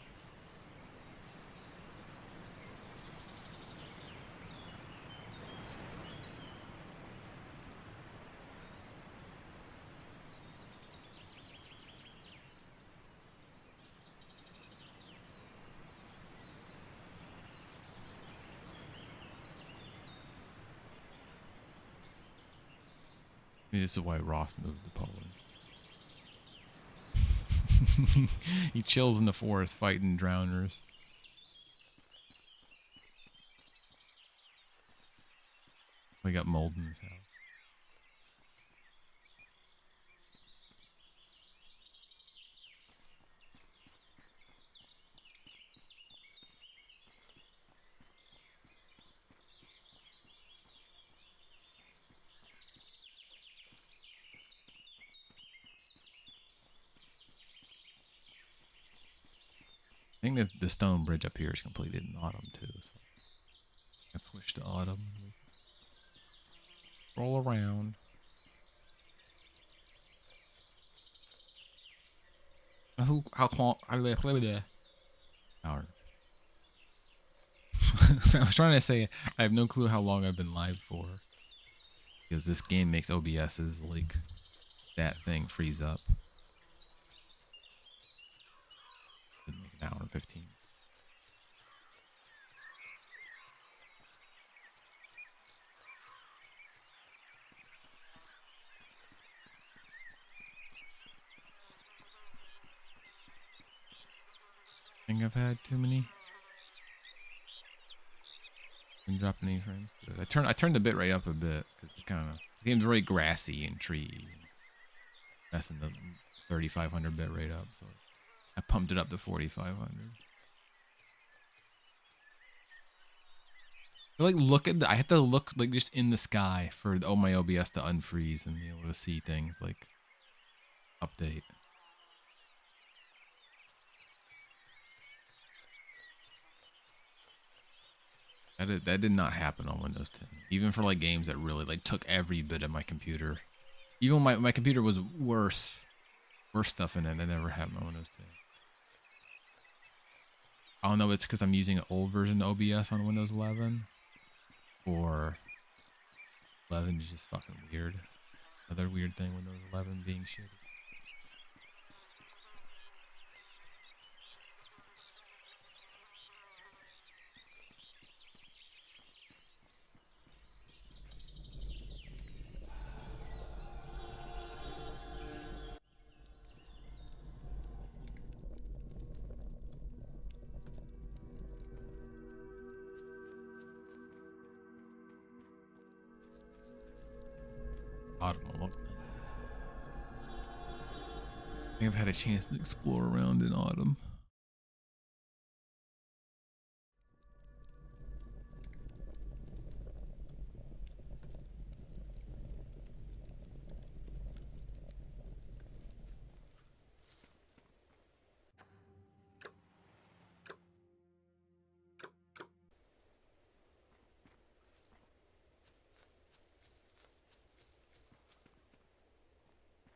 Maybe this is why Ross moved to Poland. He chills in the forest fighting drowners. We got mold in his house. I think that the stone bridge up here is completed in autumn too, so let's switch to autumn. Roll around. How long? I live there. Hour. I was trying to say I have no clue how long I've been live for, because this game makes OBS's like that thing freeze up. Didn't make an hour and 15. Think I've had too many. Didn't drop any frames. Good. I turned the bitrate up a bit because it kind of the game's very grassy and tree. Messing the 3500 bitrate up, so I pumped it up to 4500. I have to look like just in the sky for my OBS to unfreeze and be able to see things like update. That did not happen on Windows 10. Even for like games that really like took every bit of my computer. Even my computer was worse stuff in it that never happened on Windows 10. I don't know if it's because I'm using an old version of OBS on Windows 11. Or 11 is just fucking weird. Another weird thing, Windows 11 being shitty. Autumn will look nice. I think I've had a chance to explore around in autumn.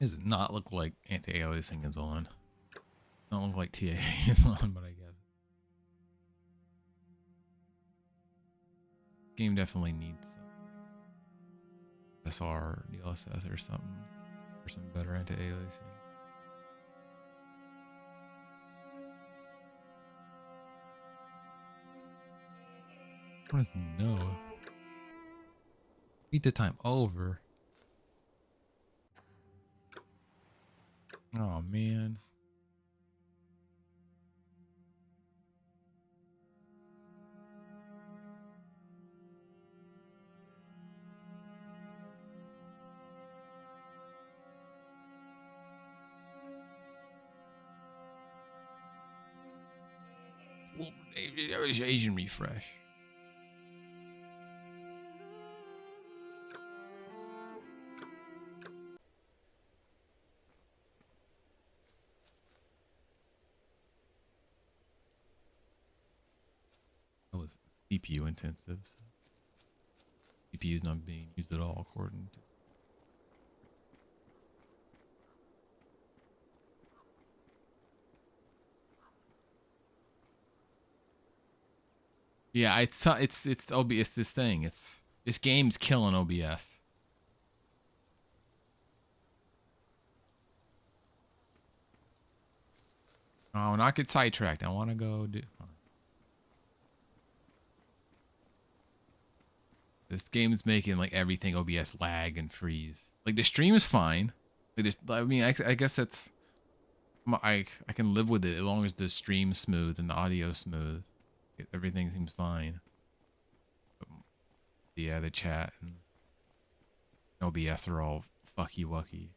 Does not look like anti-aliasing is on. Don't look like TAA is on, but I guess. Game definitely needs some SR, DLSS or something. Or some better anti-aliasing. What is no? Beat the time over. Oh man. Asian refresh. That was CPU intensive. So CPU is not being used at all, according to. Yeah, it's OBS. This thing. This game's killing OBS. Oh, not get sidetracked. I want to go do. This game's making like everything OBS lag and freeze. Like the stream is fine. I mean, I guess that's. I can live with it as long as the stream's smooth and the audio's smooth. Everything seems fine. But yeah, the chat and OBS are all fucky wucky.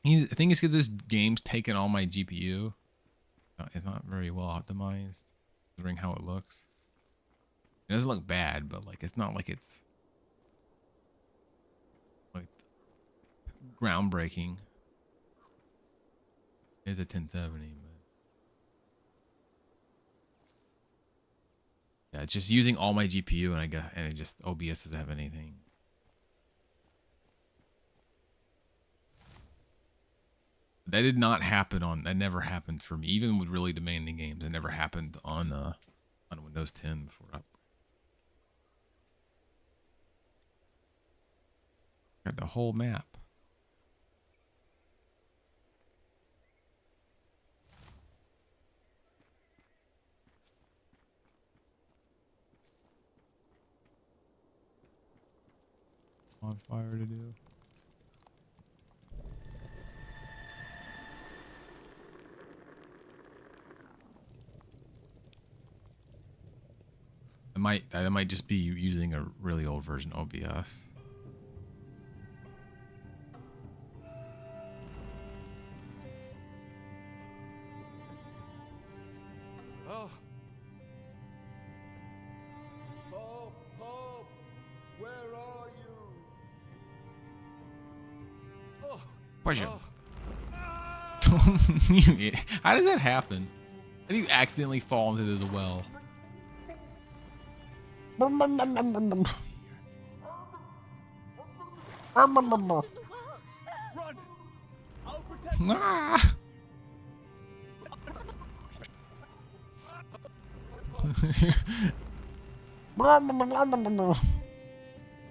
I think it's because this game's taking all my GPU. It's not very well optimized, considering how it looks. It doesn't look bad, but like it's not like it's like groundbreaking. It's a 1070, but yeah, it's just using all my GPU, and it just OBS doesn't have anything. That did not happen on. That never happened for me, even with really demanding games. It never happened on Windows 10 before I got the whole map. On fire to do. I might just be using a really old version of OBS. Oh. Pope, where are you? Oh. Push him. How does that happen? How do you accidentally fall into this well? Run! I'll protect you. Ah!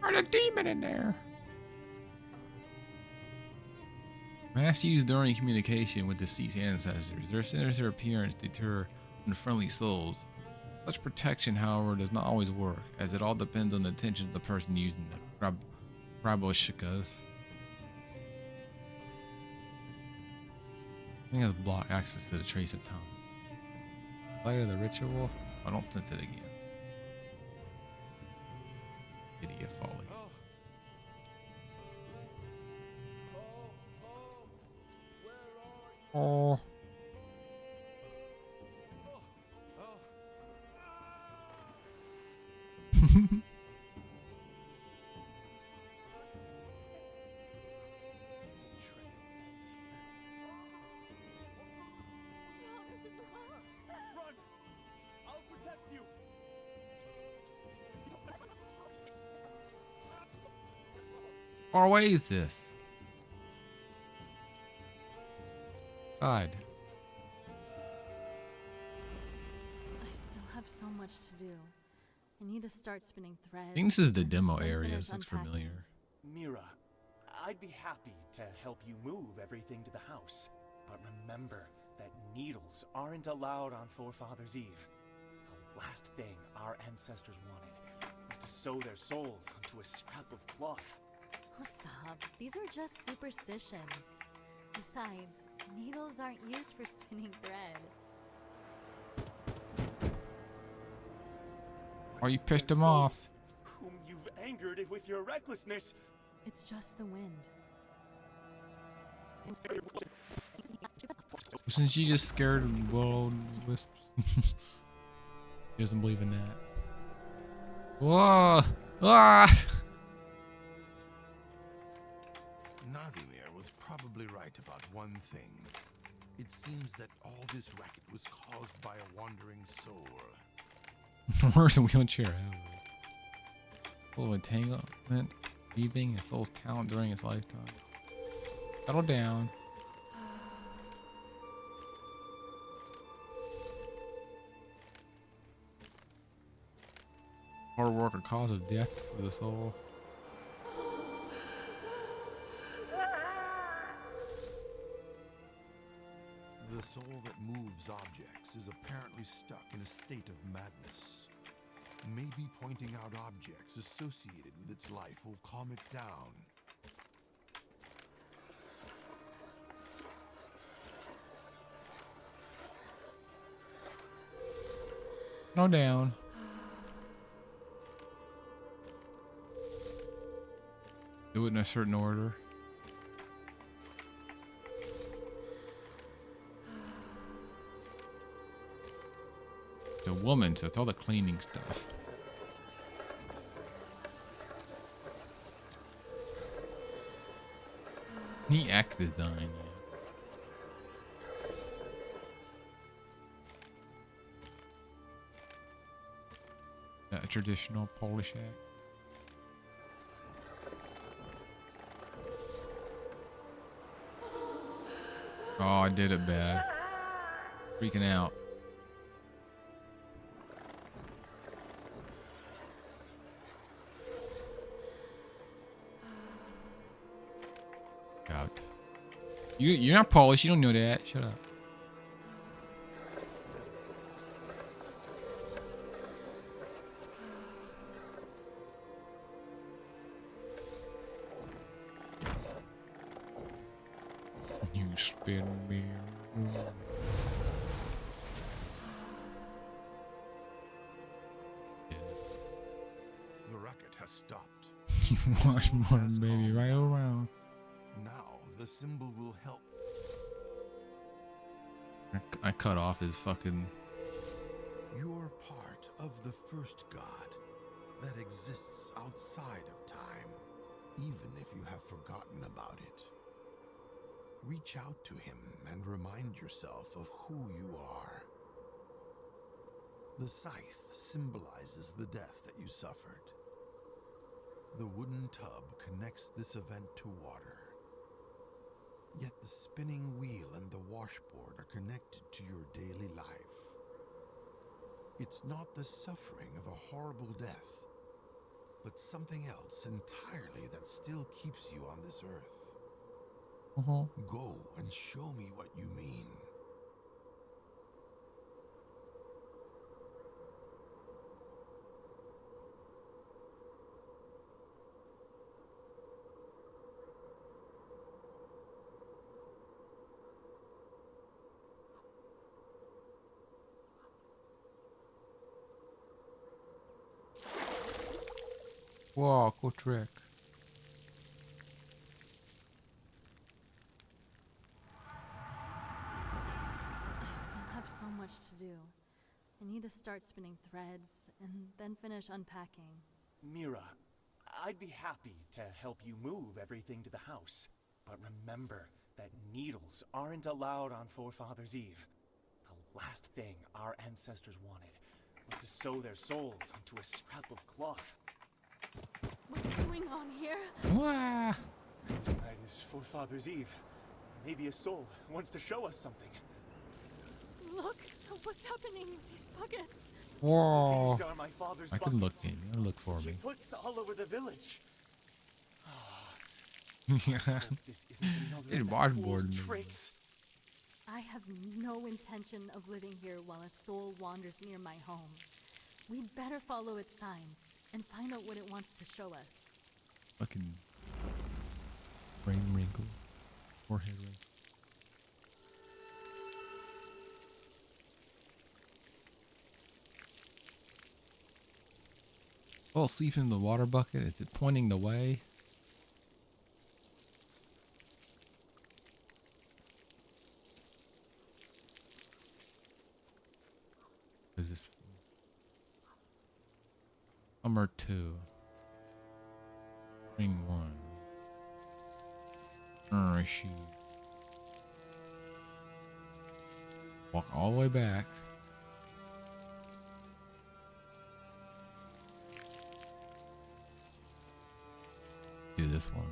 There's a demon in there. Mass used during communication with deceased ancestors. Their sinister appearance deter unfriendly souls. Such protection, however, does not always work, as it all depends on the intentions of the person using the Graboshikas. I think it's block access to the trace of time. Light of the ritual? I don't sense it again. Idiot folly. Oh. Run! I'll protect you! Far away is this? God. I still have so much to do. I need to start spinning threads. I think this is the demo and area. finish This looks unpacking. familiar. Mira, I'd be happy to help you move everything to the house. But remember that needles aren't allowed on Forefathers' Eve. The last thing our ancestors wanted was to sew their souls onto a scrap of cloth. Oh, stop. These are just superstitions. Besides, Needles aren't used for spinning thread. Oh, you What if pissed their him off. souls, whom you've angered with your recklessness. It's just the wind. Isn't she just scared of world wisps? She doesn't believe in that. Whoa! Ah! Nadimir was probably right about one thing. It seems that all this racket was caused by a wandering soul. Where's the wheelchair? Full of entanglement, weaving his soul's talent during his lifetime. Settle down. Hard work or cause of death for the soul. The soul that moves objects is apparently stuck in a state of madness. Maybe pointing out objects associated with its life will calm it down. No down. Do it in a certain order. The woman, so it's all the cleaning stuff. Neat act design, yeah. That traditional Polish act. Oh, I did it bad. Freaking out. Out. You're not Polish. You don't know that. Shut up. You spin me. The racket has stopped. You watch more, baby. Right around. Now the symbol will help. I cut off his fucking. You're part of the first god that exists outside of time, even if you have forgotten about it. Reach out to him and remind yourself of who you are. The scythe symbolizes the death that you suffered. The wooden tub connects this event to water. Yet the spinning wheel and the washboard are connected to your daily life. It's not the suffering of a horrible death, but something else entirely that still keeps you on this earth. Go and show me what you mean. Whoa, cool trick. I still have so much to do. I need to start spinning threads and then finish unpacking. Mira, I'd be happy to help you move everything to the house. But remember that needles aren't allowed on Forefathers' Eve. The last thing our ancestors wanted was to sew their souls onto a scrap of cloth. What's going on here? Wah. Tonight is Forefathers' Eve. Maybe a soul wants to show us something. Look, what's happening with these buckets? Whoa. These are my father's I can look buckets, in. You look for which me. he puts all over the village. Yeah. Hope this isn't another It's of that washboard fool's me. tricks. I have no intention of living here while a soul wanders near my home. We'd better follow its signs and find out what it wants to show us. Fucking brain wrinkle. Forehead wrinkle. Fall asleep in the water bucket. Is it pointing the way? What is this? Summer 2. Spring 1. She walk all the way back. Do this one.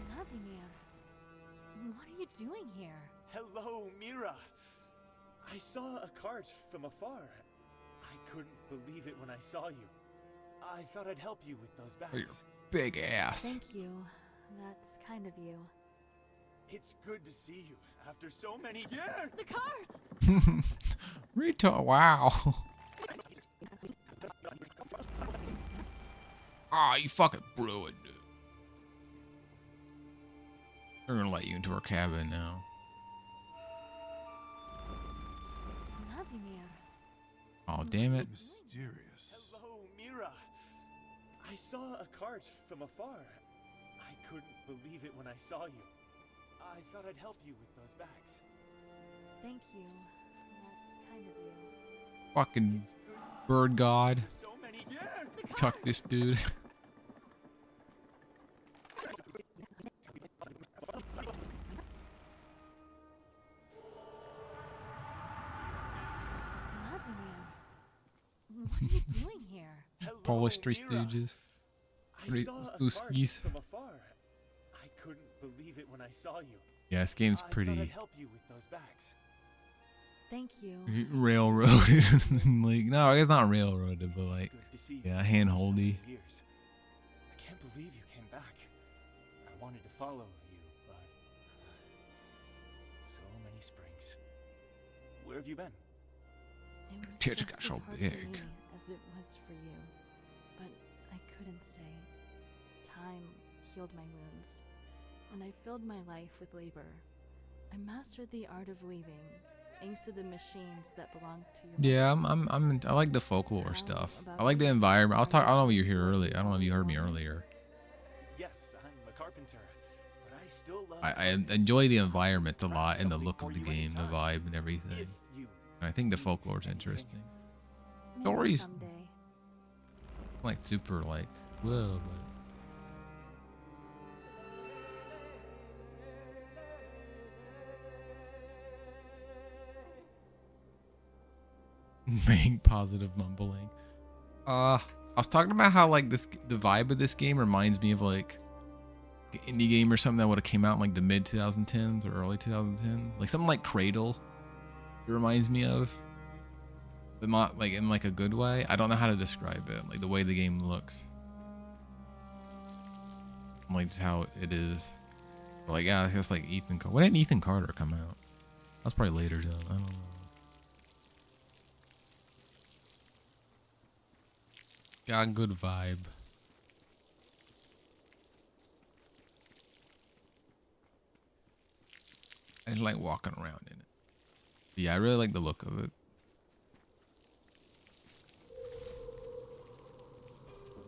Vladimir, what are you doing here? Hello, Mira. I saw a cart from afar. I couldn't believe it when I saw you. I thought I'd help you with those Oh, your bags. big ass. Thank you. That's kind of you. It's good to see you after so many years. The cart! Rita, wow. Ah, you fucking blew it, dude. They're gonna let you into her cabin now. Vladimir. Oh, damn it. Mysterious. Hello, Mira. I saw a cart from afar. I couldn't believe it when I saw you. I thought I'd help you with those bags. Thank you. That's kind of you. Fucking It's good to see bird god. you after so many years. The cart! Cuck this dude. Vladimir. What are you doing here? Hello, Polish Three Mira. Stooges. I Three saw a cart Stooges. from afar. I couldn't believe it when I saw you. Yeah, this game's I thought I'd pretty help you with those bags. Thank you. railroaded. Like, no, it's not railroaded, but It's like, good to see you yeah, after so hand-holdy. many years. I can't believe you came back. I wanted to follow you, but so many springs. Where have you been? It was Tits just got as so hard for big. me as it was for you. But I couldn't stay. Time healed my wounds, and I filled my life with labor. I mastered the art of weaving, thanks to the machines that belong to you. Yeah, I like the folklore stuff. I like the environment. I don't know if you were here earlier. I don't know if you heard me earlier. Yes, I'm a carpenter, but I still love. I carving enjoy the stone. environment a Craft lot and the something look for of the you game, the anytime. vibe and everything. If you And I think the need folklore's anything. interesting. Maybe Stories. someday. Like super like whoa, but being positive mumbling. I was talking about how like the vibe of this game reminds me of like an indie game or something that would have came out in like the mid 2010s or early 2010s, like something like Cradle. It reminds me of, but not like in like a good way. I don't know how to describe it, like the way the game looks, like just how it is. But like yeah, I guess like Ethan. When did Ethan Carter come out? That was probably later though. I don't know. Got a good vibe. I like walking around in it. But yeah, I really like the look of it.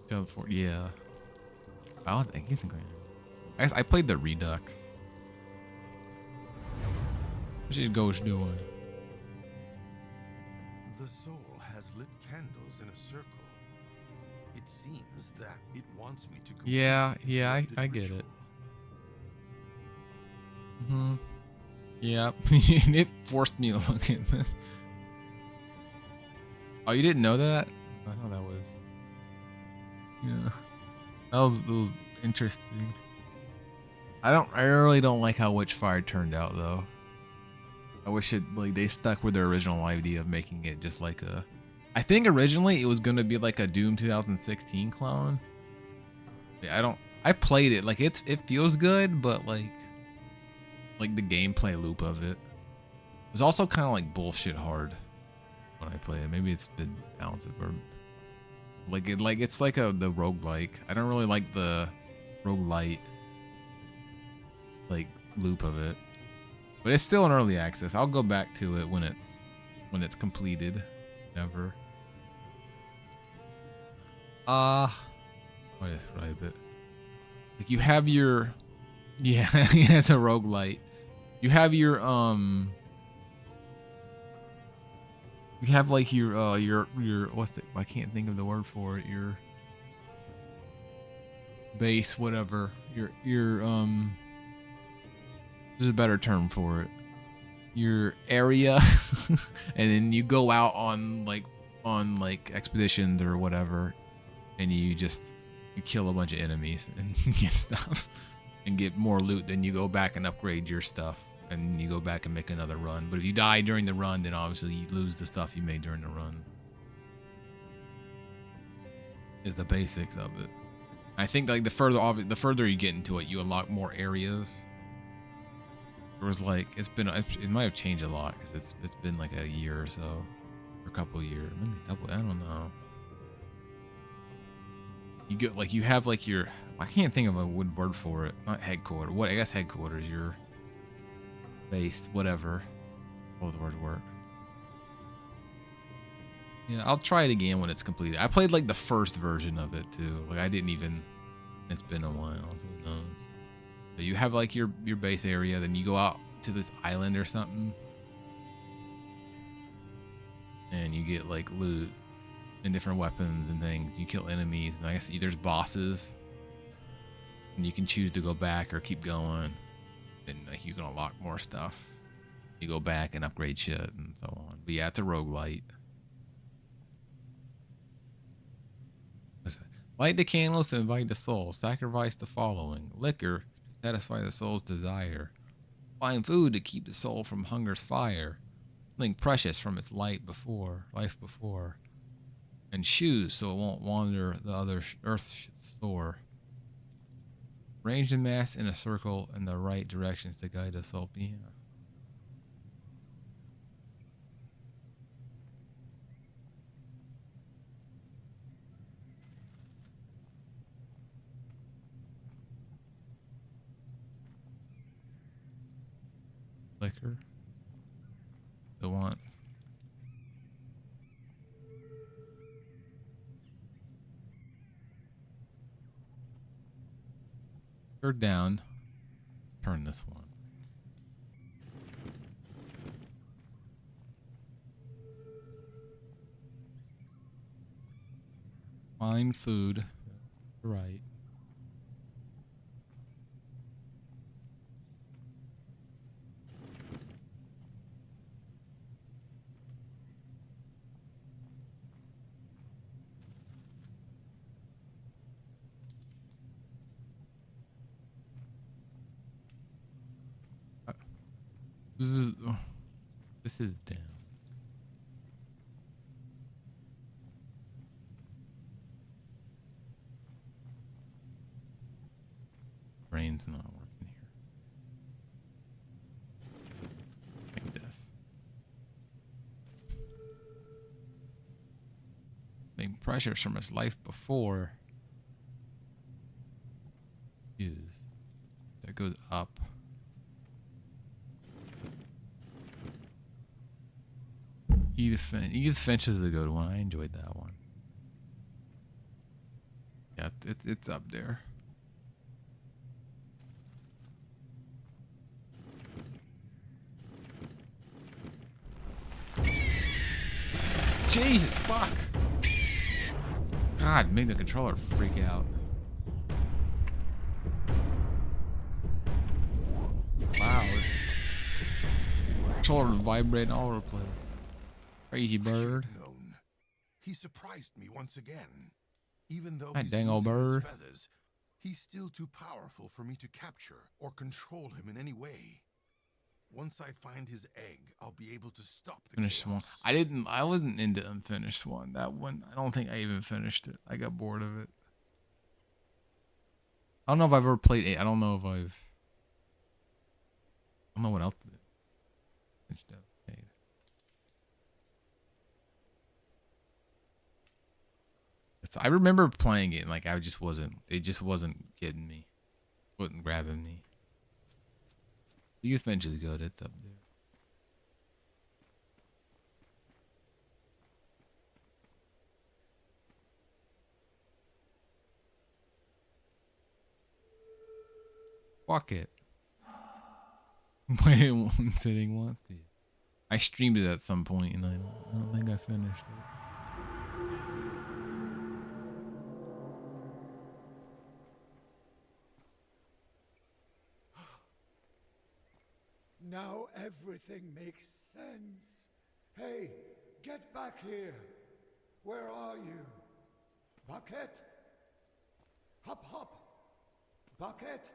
2004, yeah. I don't think he's going. I guess I played the Redux. What's his ghost doing? The soul has lit candles in a circle. It seems that it wants me to complete Yeah, the yeah, interrupted I get it. ritual. Mm-hmm. Yep. It forced me to look at this. Oh, you didn't know that? I thought that was. Yeah. That was interesting. I really don't like how Witchfire turned out though. I wish it like they stuck with their original idea of making it just like a. I think originally it was gonna be like a Doom 2016 clone. Yeah, I played it like it feels good, but like the gameplay loop of it was also kind of like bullshit hard when I play it. Maybe it's been balanced or it's like the roguelike. I don't really like the roguelite like loop of it. But it's still in early access. I'll go back to it when it's completed. Never. What is right bit? Like you have your yeah, it's a roguelite. You have your you have like your what's the I can't think of the word for it. Your base, whatever. Your there's a better term for it. Your area and then you go out on like expeditions or whatever and you kill a bunch of enemies and get stuff and get more loot. Then you go back and upgrade your stuff and you go back and make another run. But if you die during the run, then obviously you lose the stuff you made during the run. Is the basics of it. I think like the further you get into it, you unlock more areas. There was like it might have changed a lot because it's been like a year or so, or a couple of years, maybe a couple. I don't know. You get like you have like your I can't think of a good word for it. Not headquarters. What I guess headquarters. Your base, whatever. Both words work. Yeah, I'll try it again when it's completed. I played like the first version of it too. Like I didn't even. It's been a while, so who knows. But you have like your base area, then you go out to this island or something, and you get like loot and different weapons and things. You kill enemies, and I guess there's bosses, and you can choose to go back or keep going, and like you can unlock more stuff. You go back and upgrade shit and so on. But yeah, it's a roguelite. Light the candles to invite the soul. Sacrifice the following: liquor, satisfy the soul's desire. Find food to keep the soul from hunger's fire. Something precious from its life before. And shoes so it won't wander the other earth's shore. Arrange the mass in a circle in the right directions to guide the soul. Yeah. Liquor. It wants. Third down. Turn this one. Find food. Right. This is down. Brain's not working here. Like this. Making pressures from his life before. Use. That goes up. Edith Finch is a good one. I enjoyed that one. Yeah, it's up there. Jesus, fuck. God, made the controller freak out. Loud. Controller vibrating all over the place. Crazy bird. Known. He surprised me once again. Even though That he's dang old losing his bird. feathers, he's still too powerful for me to capture or control him in any way. Once I find his egg, I'll be able to stop the Finished one. chaos. I wasn't into unfinished one. That one, I don't think I even finished it. I got bored of it. I don't know if I've ever played it. I don't know what else it finished up. I remember playing it and like it just wasn't getting me. Wasn't grabbing me. The youth bench is good. It's up there. Fuck it. Wait, one sitting once. I streamed it at some point and I don't think I finished it. Now everything makes sense. Hey, get back here. Where are you? Bucket? Hop, hop. Bucket?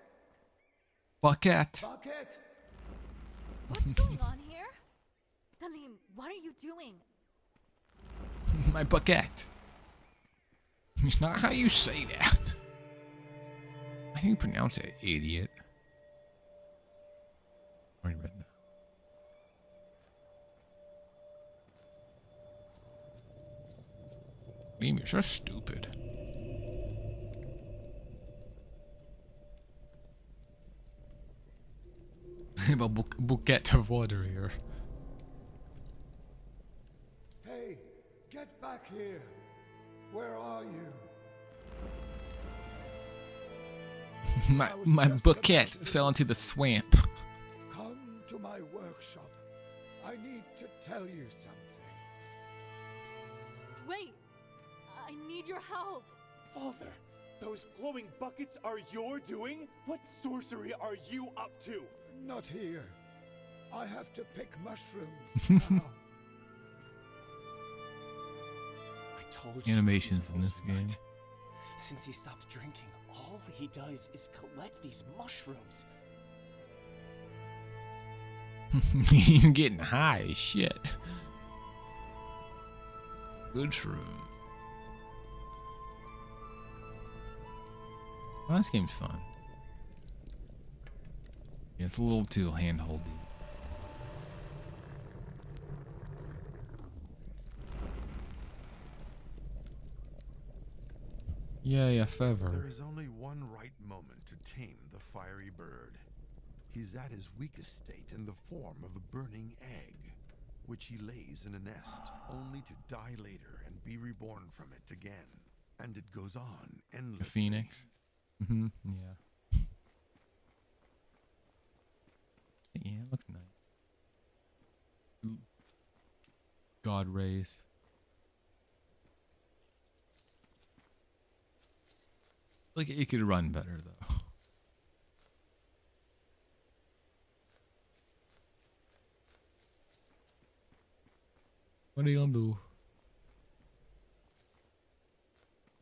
Bucket. Bucket? What's going on here? Dalim, what are you doing? My bucket. It's not how you say that. How do you pronounce it, idiot? Already read that. Liam, you're so stupid. I have a bouquet of water here. Hey, get back here. Where are you? my bouquet fell into the swamp. Come to my workshop. I need to tell you something. Wait! I need your help! Father, those glowing buckets are your doing? What sorcery are you up to? Not here. I have to pick mushrooms now. I told you. Animations he's in this old game. nut. Since he stopped drinking, all he does is collect these mushrooms. He's getting high as shit. Good shroom. Well, this game's fun. Yeah, it's a little too handholdy. Yeah, if ever. There is only one right moment to tame the fiery bird. He's at his weakest state in the form of a burning egg, which he lays in a nest, only to die later and be reborn from it again. And it goes on endlessly. The phoenix. Mm-hmm. Yeah. Yeah, it looks nice. God rays. Like it could run better though. What are you gonna do?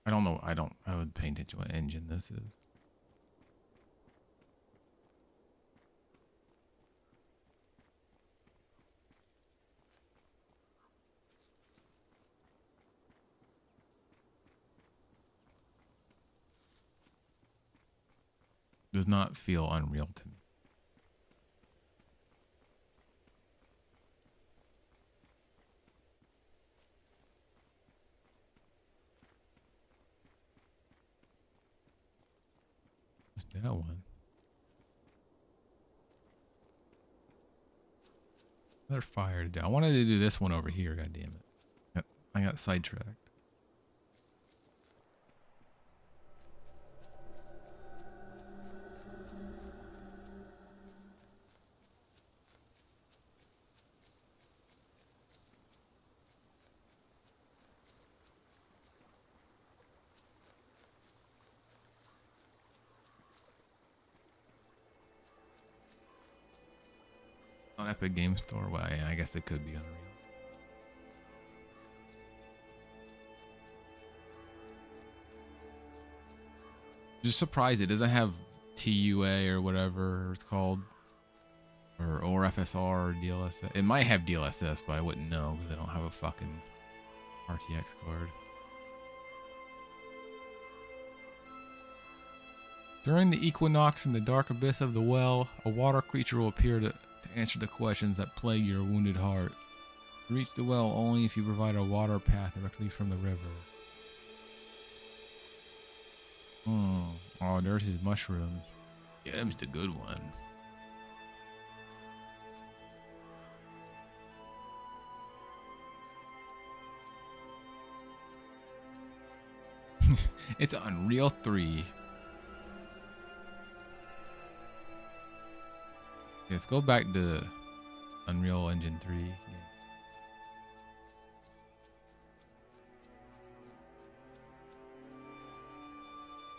I don't know. I would pay attention what engine this is. Does not feel unreal to me. What's that one? They're fired down. I wanted to do this one over here, god damn it. I got sidetracked. On Epic Game Store, well, yeah, I guess it could be Unreal. Just surprised it doesn't have TUA or whatever it's called, or FSR or DLSS. It might have DLSS, but I wouldn't know because I don't have a fucking RTX card. During the equinox in the dark abyss of the well, a water creature will appear to answer the questions that plague your wounded heart. Reach the well only if you provide a water path directly from the river. Oh, there's his mushrooms. Yeah, them's the good ones. It's Unreal 3. Let's go back to Unreal Engine 3. Yeah.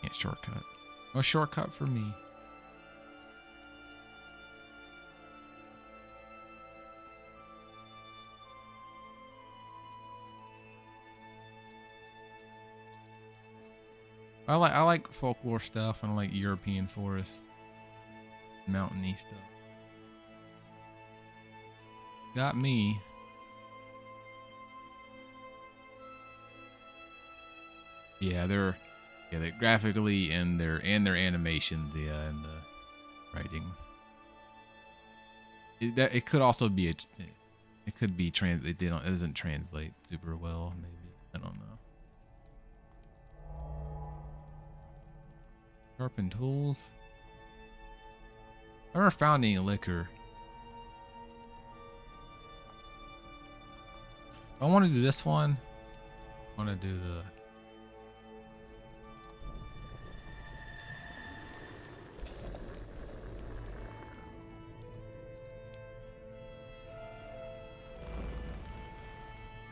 Can't shortcut. No shortcut for me. I like folklore stuff and I like European forests, mountainy stuff. Got me. Yeah, they're graphically and their animations, yeah, and the writings. It could also be it could be it doesn't translate super well, maybe. I don't know. Sharpen tools. I never found any liquor. I want to do this one. I want to do the.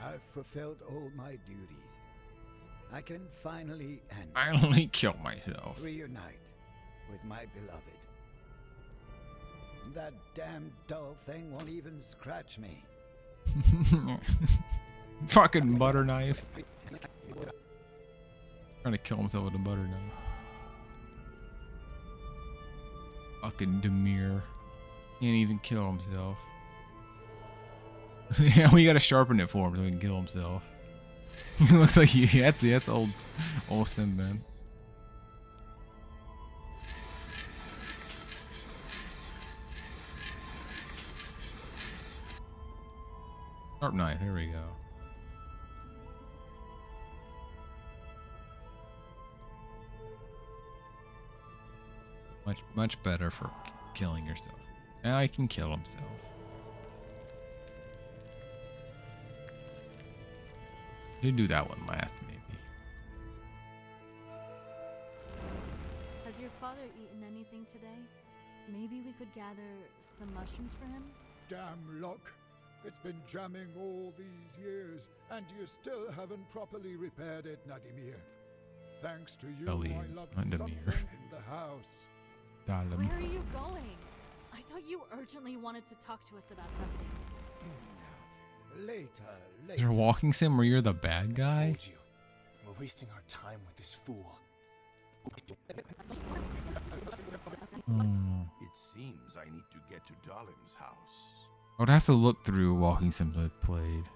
I've fulfilled all my duties. I can finally Kill myself. reunite with my beloved. That damn dull thing won't even scratch me. Fucking butter knife. Trying to kill himself with a butter knife. Fucking Demir. Can't even kill himself. Yeah, we gotta sharpen it for him so he can kill himself. He looks like that's old Sim, man. Sharp knife, there we go. Much better for killing yourself. Now he can kill himself. You do that one last, maybe. Has your father eaten anything today? Maybe we could gather some mushrooms for him? Damn luck. It's been jamming all these years, and you still haven't properly repaired it, Nadimir. Thanks to you, Ellie, I locked Nadimir. something in the house. Dalim. Where are you going? I thought you urgently wanted to talk to us about something. Later. Is there a walking sim where you're the bad I guy? told you. We're wasting our time with this fool. It seems I need to get to Dalim's house. I would have to look through walking sims I've played.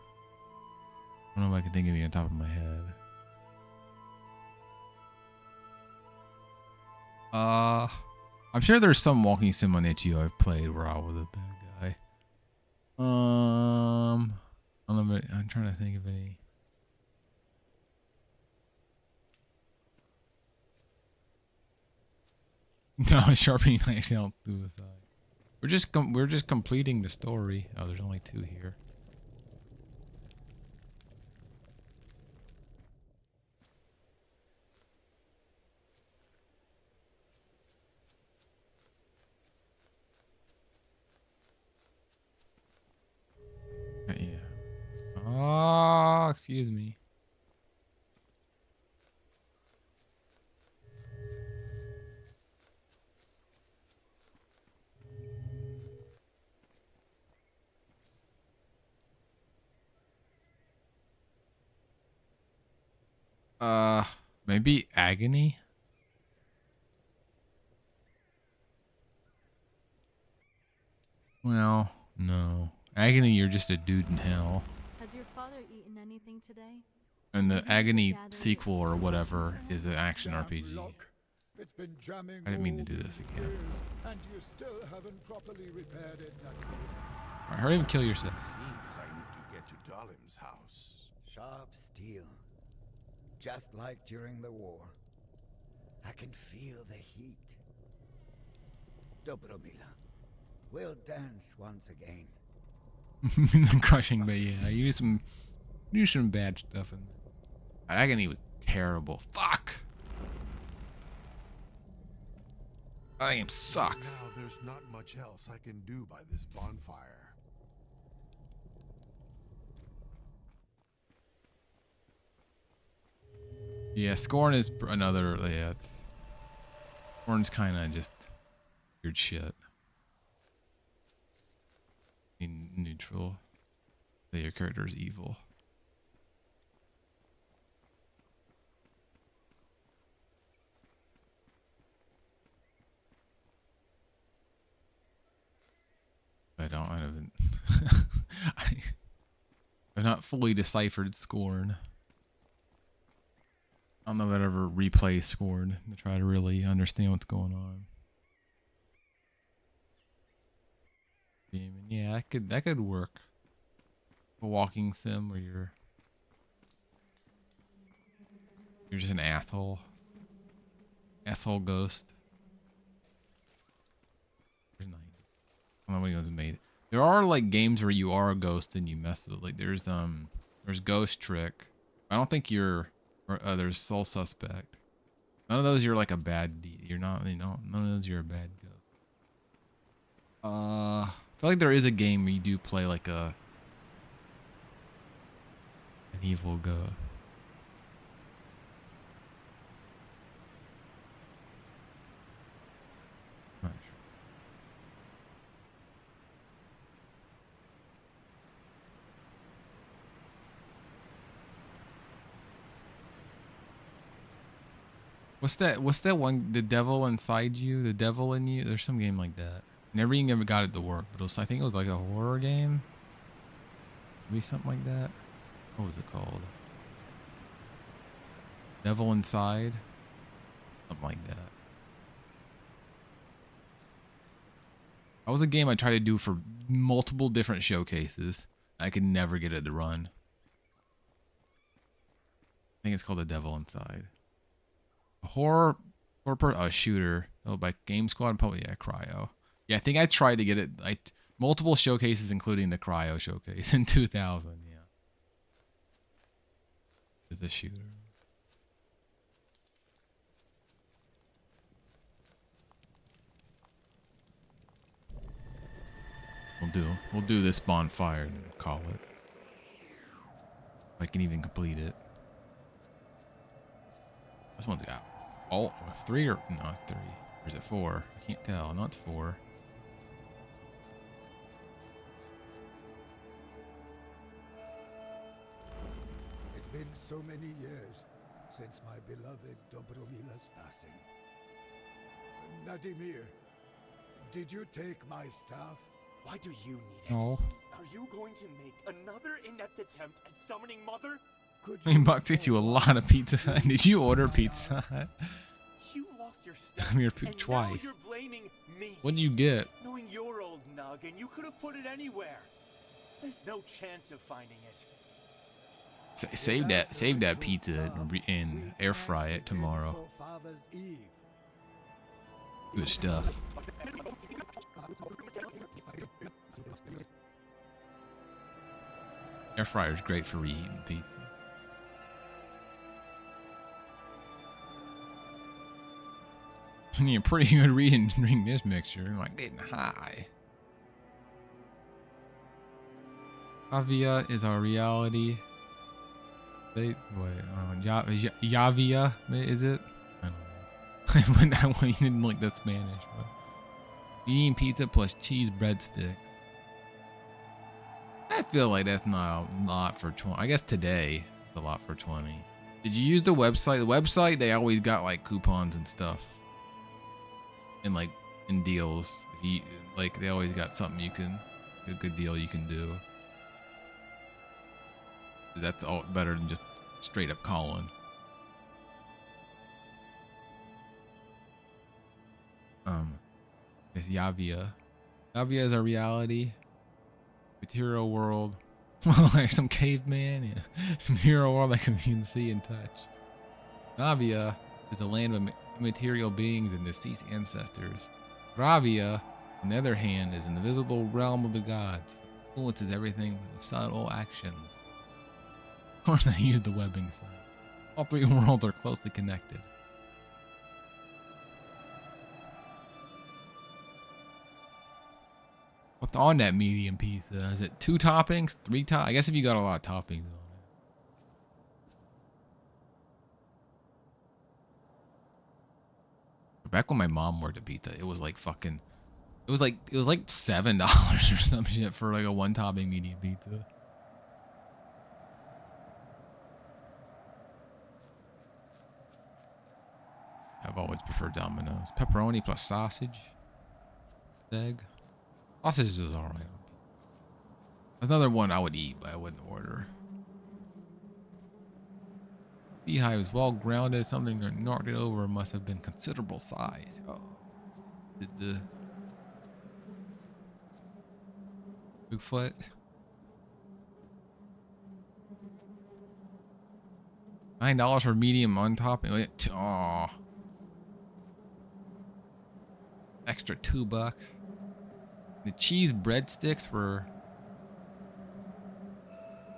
I don't know if I can think of any on top of my head. I'm sure there's some walking sim on itch.io I've played where I was a bad guy. I don't know, I'm trying to think of any. No, sharpening knife down through the side. We're just completing the story. Oh, there's only 2 here. Yeah. Oh, excuse me. Maybe agony? Well, no. Agony, you're just a dude in hell. Has your father eaten anything today? And the Agony sequel or whatever is an action RPG. It's been jamming I didn't mean to all do this these again. years, and you still haven't properly repaired it, Nadimir. Alright, hurry up and kill yourself. Seems I need to get to Dalim's house. Sharp steel. Just like during the war. I can feel the heat. Dobromila. We'll dance once again. Crushing, but yeah, you do some bad stuff in there. Agony was terrible. Fuck! That game sucks. Now there's not much else I can do by this bonfire. Yeah, Scorn is another. Yeah, Scorn's kind of just weird shit. In neutral, that your character is evil. I haven't. I've not fully deciphered Scorn. I don't know if I'd ever replay Scorn to try to really understand what's going on. Yeah, that could work. A walking sim where you're just an asshole. Asshole ghost. I don't know what he was made. There are like games where you are a ghost and you mess with, like there's Ghost Trick. I don't think you're there's Soul Suspect. None of those you're like a bad you're not, you know, none of those you're a bad ghost. I feel like there is a game where you do play like an evil ghost. Not sure. What's that one? The Devil Inside You? The Devil in You? There's some game like that. Never even ever got it to work, but I think it was like a horror game. Maybe something like that. What was it called? Devil Inside? Something like that. That was a game I tried to do for multiple different showcases. I could never get it to run. I think it's called The Devil Inside. A horror shooter. Oh, by Game Squad and probably, yeah, Cryo. Yeah, I think I tried to get it, like, multiple showcases, including the Cryo showcase in 2000, yeah. It's a shooter. We'll do this bonfire and call it. If I can even complete it. This one's got all 3 or no 3. Or is it 4? I can't tell. No, it's 4. It's been so many years since my beloved Dobromila's passing. Nadimir, did you take my staff? Why do you need it? No. Are you going to make another inept attempt at summoning Mother? $20 gets you a lot of pizza. Did you order pizza? You lost your stuff, Your and twice. now you're blaming me. What do you get? Knowing your old noggin, you could have put it anywhere. There's no chance of finding it. Save that pizza and air fry it tomorrow. Good stuff. Air fryer's great for reheating pizza. You need a pretty good reason to drink this mixture. I'm like getting high. Avia is our reality. Yavia is it? I don't know. I didn't like that Spanish. But eating pizza plus cheese breadsticks. I feel like that's not a lot for 20. I guess today it's a lot for 20. Did you use the website? The website, they always got like coupons and stuff. And like in deals. If you like, they always got something you can, a good deal you can do. That's all better than just straight up calling. It's Yavia. Yavia is our reality. Material world. Like some caveman. Yeah. Material world that can be in see and touch. Navia is a land of material beings and deceased ancestors. Ravia, on the other hand, is an invisible realm of the gods. Influences everything with subtle actions. Of course, they use the webbing side. All 3 worlds are closely connected. What's on that medium pizza? Is it 2 toppings? 3 top? I guess if you got a lot of toppings on it. Back when my mom worked at pizza, it was like fucking. It was like $7 or some shit for like a 1 topping medium pizza. I've always preferred Domino's. Pepperoni plus sausage. Egg. Sausage is alright. Another one I would eat, but I wouldn't order. Beehive is well grounded. Something that knocked it over must have been considerable size. Oh. Did the Bigfoot? $9 for medium on topping. Oh. Extra $2. The cheese breadsticks were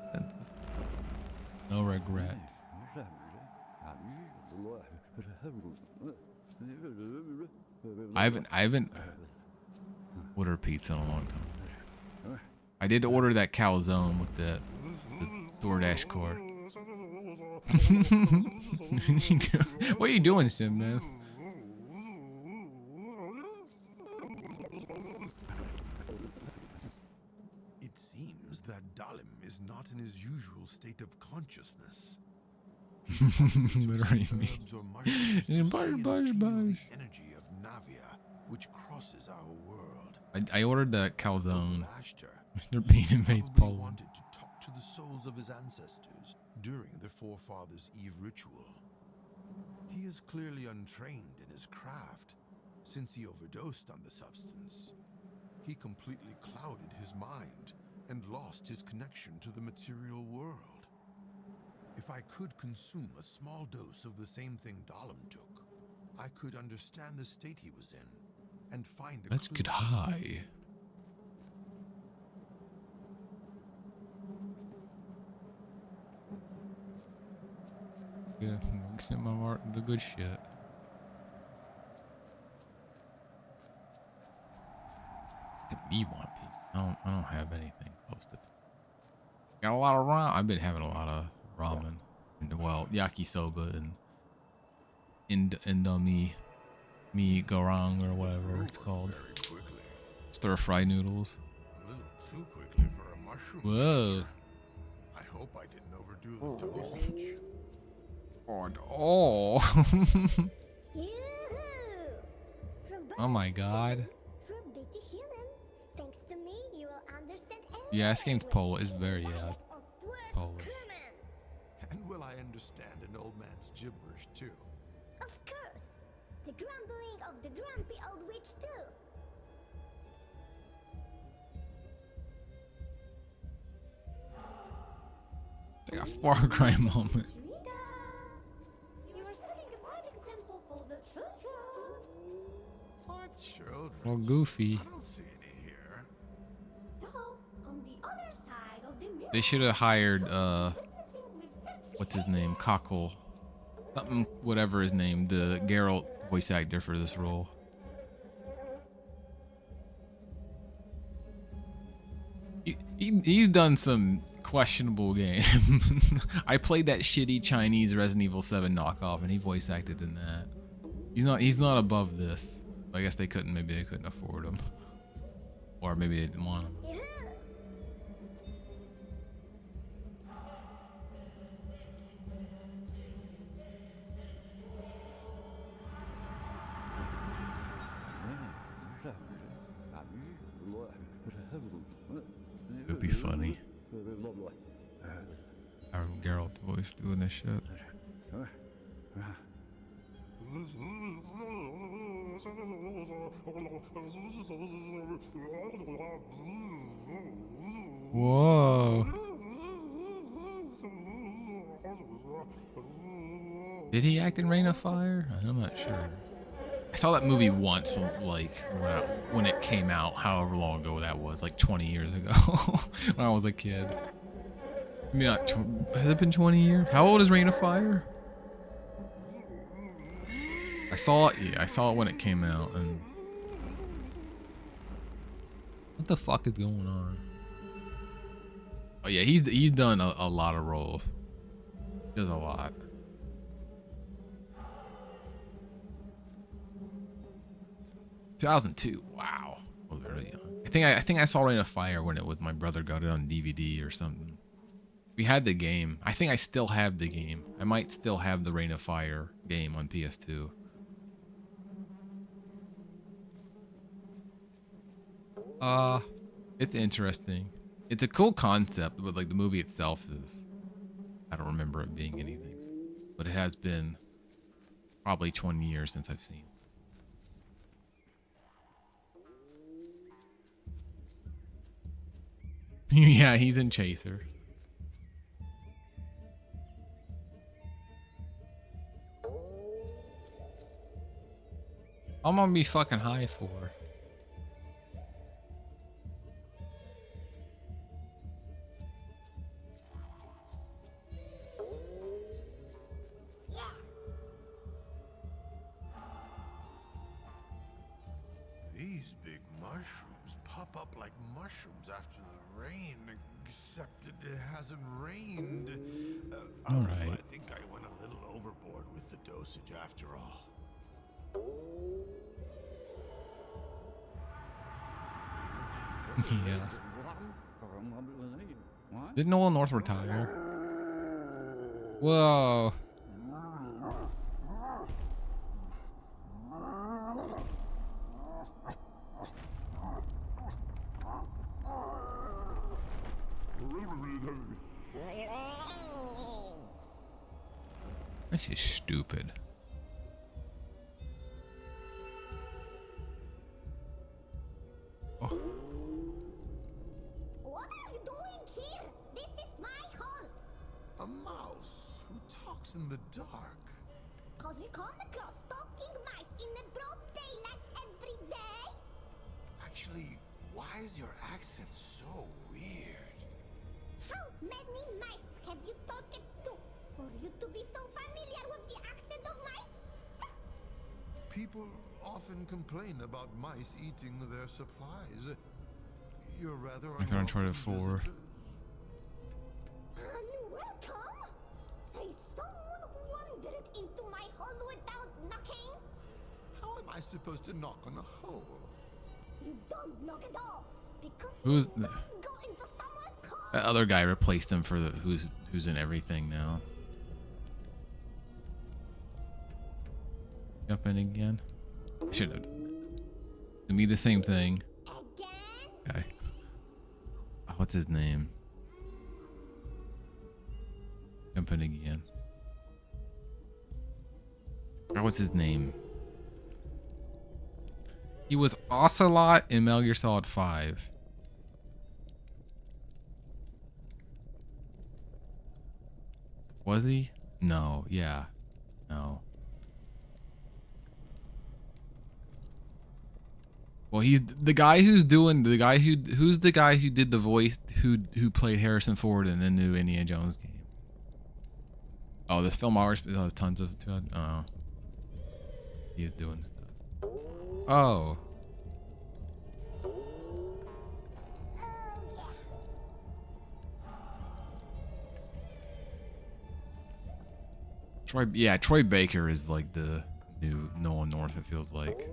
expensive. No regrets. I haven't ordered pizza in a long time. I did order that calzone with the DoorDash card. What are you doing, Sim, man? It seems that Dalim is not in his usual state of consciousness. Literally me. The energy of Navia, which crosses our world. I ordered that calzone. Mr. He Bean invades probably Poland. wanted to talk to the souls of his ancestors during the Forefathers' Eve ritual. He is clearly untrained in his craft, since he overdosed on the substance. He completely clouded his mind and lost his connection to the material world. If I could consume a small dose of the same thing Dalim took, I could understand the state he was in and find a Let's clue. get high. Yeah, mixing my heart into good shit. Look at me want pizza. I don't have anything close to. Got a lot of ramen. I've been having a lot of ramen, and well, yakisoba and indomie, mi goreng or whatever it's called. Very quickly. Stir fry noodles. A little too quickly for a mushroom. Whoa. mixture. I hope I didn't overdo the dosage. Oh. Yoo-hoo! From Oh my god. From big to human. Thanks to me, you will understand every Yeah, this game's language. Polish. It's very, Dialect of dwarf Polish. crewmen. And will I understand an old man's gibberish too? Of course. The grumbling of the grumpy old witch too. Like a Far Cry moment. Shrikas, you are setting a bad example for the children. What children? Well, Goofy. I don't see any here. Those on the other side of the mirror. They should have hired Witnessing with such what's his name? Cockle. Something, whatever his name, the Geralt voice actor for this role. He's done some questionable games. I played that shitty Chinese Resident Evil 7 knockoff, and he voice acted in that. He's not above this. I guess maybe they couldn't afford him, or maybe they didn't want him. It'd be funny. Have Geralt voice doing this shit. Whoa. Did he act in Reign of Fire? I'm not sure. I saw that movie once, like when it came out, however long ago that was, like 20 years ago, when I was a kid. I mean, has it been 20 years? How old is Reign of Fire? I saw it when it came out, and What the fuck is going on? Oh yeah, he's done a lot of roles. He does a lot. (2002). Wow. I was really young. I think I saw Rain of Fire when my brother got it on DVD or something. We had the game. I think I still have the game. I might still have the Rain of Fire game on PS2. It's interesting. It's a cool concept, but like the movie itself is, I don't remember it being anything. But it has been probably 20 years since I've seen. Yeah, he's in Chaser. I'm gonna be fucking high for. These big mushrooms pop up like mushrooms after the rain, except that it hasn't rained. All right. I think I went a little overboard with the dosage after all. Yeah. Did Nolan North retire? Whoa. This is stupid. Oh. What are you doing here? This is my home. A mouse who talks in the dark. Cause you come across talking mice in the broad daylight every day? Actually, why is your accent so weird? How many mice have you talked to for you to be so familiar with the accent of mice? People often complain about mice eating their supplies. You're rather I thought I tried it for. Welcome. Say someone wandered into my hole without knocking. How am I supposed to knock on a hole? You don't knock at all because Who's you don't go into someone's hole. that other guy replaced him for the who's in everything now. Jump in again. I should have. To me, the same thing. Okay. Oh, what's his name? Jump in again. Oh, what's his name? He was Ocelot in Metal Gear Solid 5. Was he? No. Yeah. No. Well, he's the guy who's doing who's the guy who did the voice who played Harrison Ford in the new Indiana Jones game. Oh, this film always has tons of. Oh, he's doing stuff. Oh. Troy Baker is like the new Nolan North, it feels like.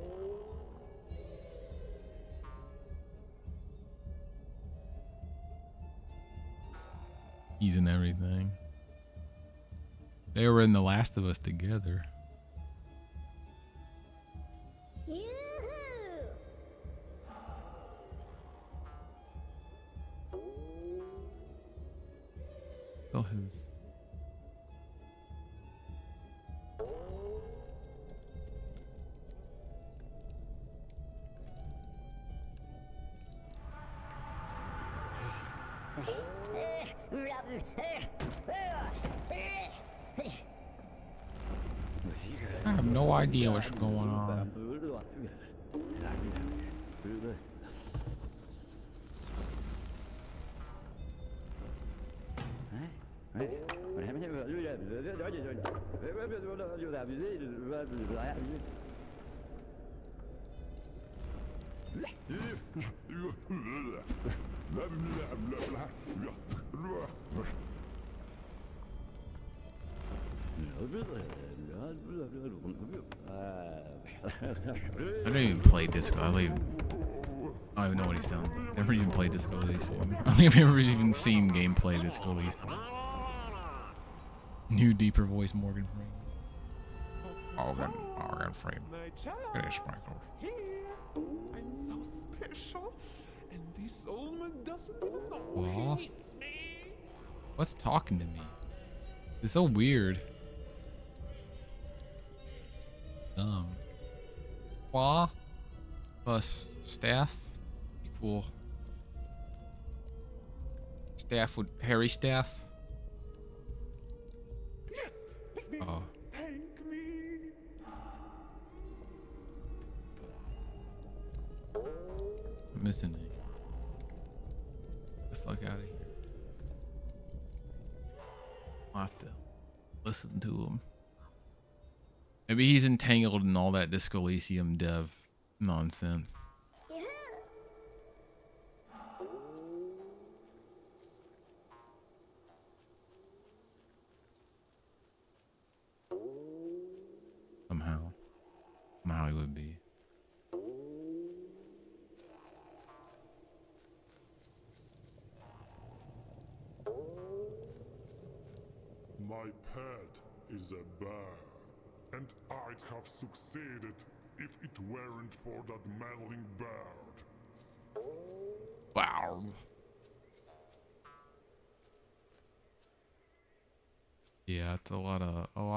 He's in everything. They were in The Last of Us together. Still his. I have no idea what's going on. I don't even play Disco. I don't even know what he sounds like. Never even played Disco Elysium. I don't think I've ever even seen gameplay of Disco Elysium. New deeper voice Morgan Freeman. Morgan Freeman. Finish Michael. Here, I'm so special, and this old man doesn't even know Aw. he needs me. What's talking to me? It's so weird. Qua plus staff. Be cool. Staff with hairy staff. Yes, pick me. Oh. Thank me. I'm missing it. Get the fuck out of here. I'll have to listen to him. Maybe he's entangled in all that Disco Elysium dev nonsense. Somehow he would be. My pet is a bear, and I'd have succeeded if it weren't for that meddling bird. Wow. Yeah, it's a lot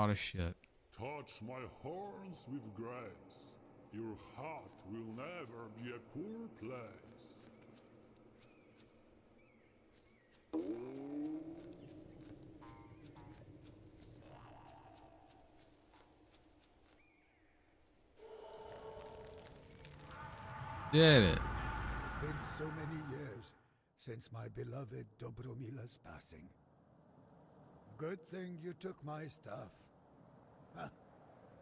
of shit. Touch my horns with grace. Your heart will never be a poor place. Did it. It's been so many years since my beloved Dobromila's passing. Good thing you took my stuff. Huh.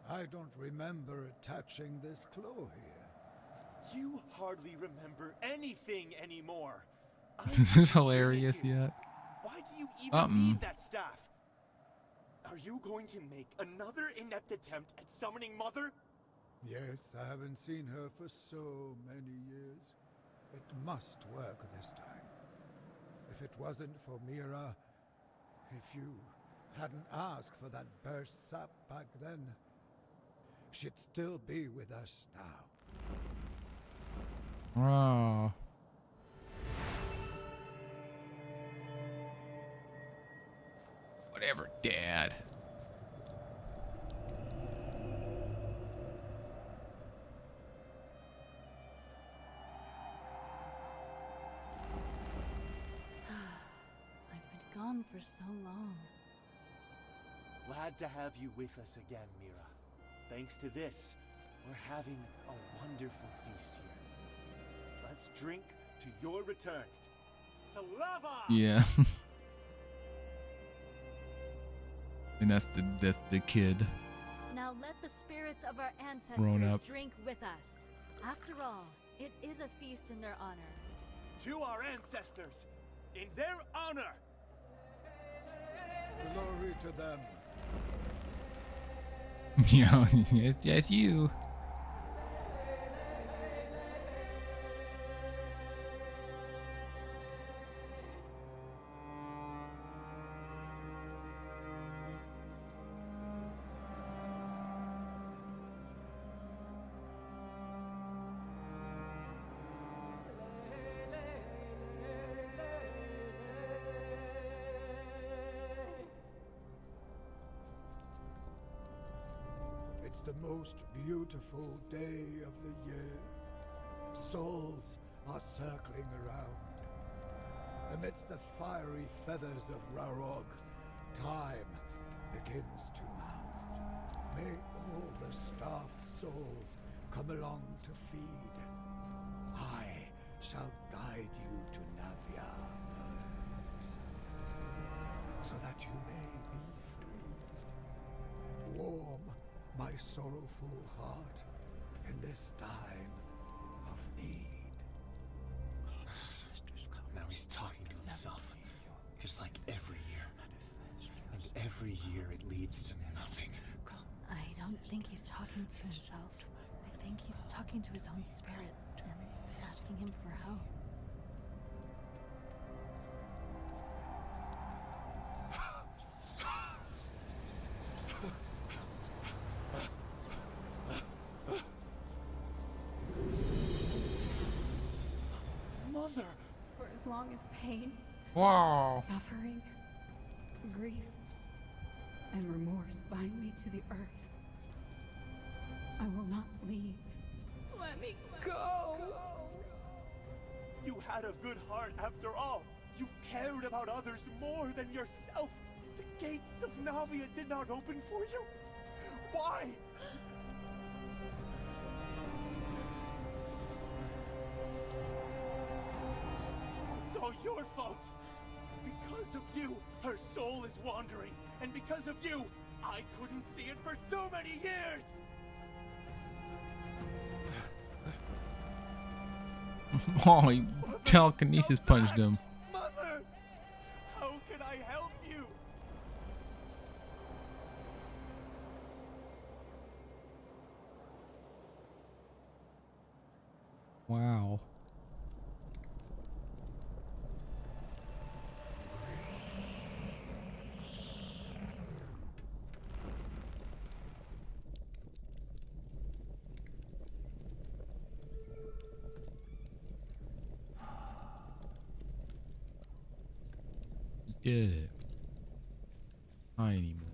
I don't remember attaching this claw here. You hardly remember anything anymore. This is hilarious yet. Why do you even need that staff? Are you going to make another inept attempt at summoning Mother? Yes, I haven't seen her for so many years. It must work this time. If it wasn't for Mira, if you hadn't asked for that burst sap back then, she'd still be with us now. Oh. Whatever, Dad. I've been gone for so long. Glad to have you with us again, Mira. Thanks to this, we're having a wonderful feast here. Let's drink to your return. Slava! Yeah. And that's the kid. Now let the spirits of our Grown ancestors up. drink with us. After all, it is a feast in their honor. To our ancestors, in their honor! Glory to them. Yeah, yes, you. It's the most beautiful day of the year. Souls are circling around. Amidst the fiery feathers of Rarog, time begins to mount. May all the starved souls come along to feed. I shall guide you to Navia, so that you may be free. Warm my sorrowful heart in this time of need. Now he's He's talking to himself, just like every year. And every year it leads to nothing. I don't think he's talking to himself. I think he's talking to his own spirit and asking him for help. Mother! For as long as pain, Wow. suffering, grief, and remorse bind me to the earth, I will not leave. Let me go! You had a good heart after all. You cared about others more than yourself. The gates of Navia did not open for you. Why? It's all your fault. Because of you, her soul is wandering. And because of you, I couldn't see it for so many years. Oh, he telekinesis punched him. Mother! How can I help you? Wow. Did it. Not anymore.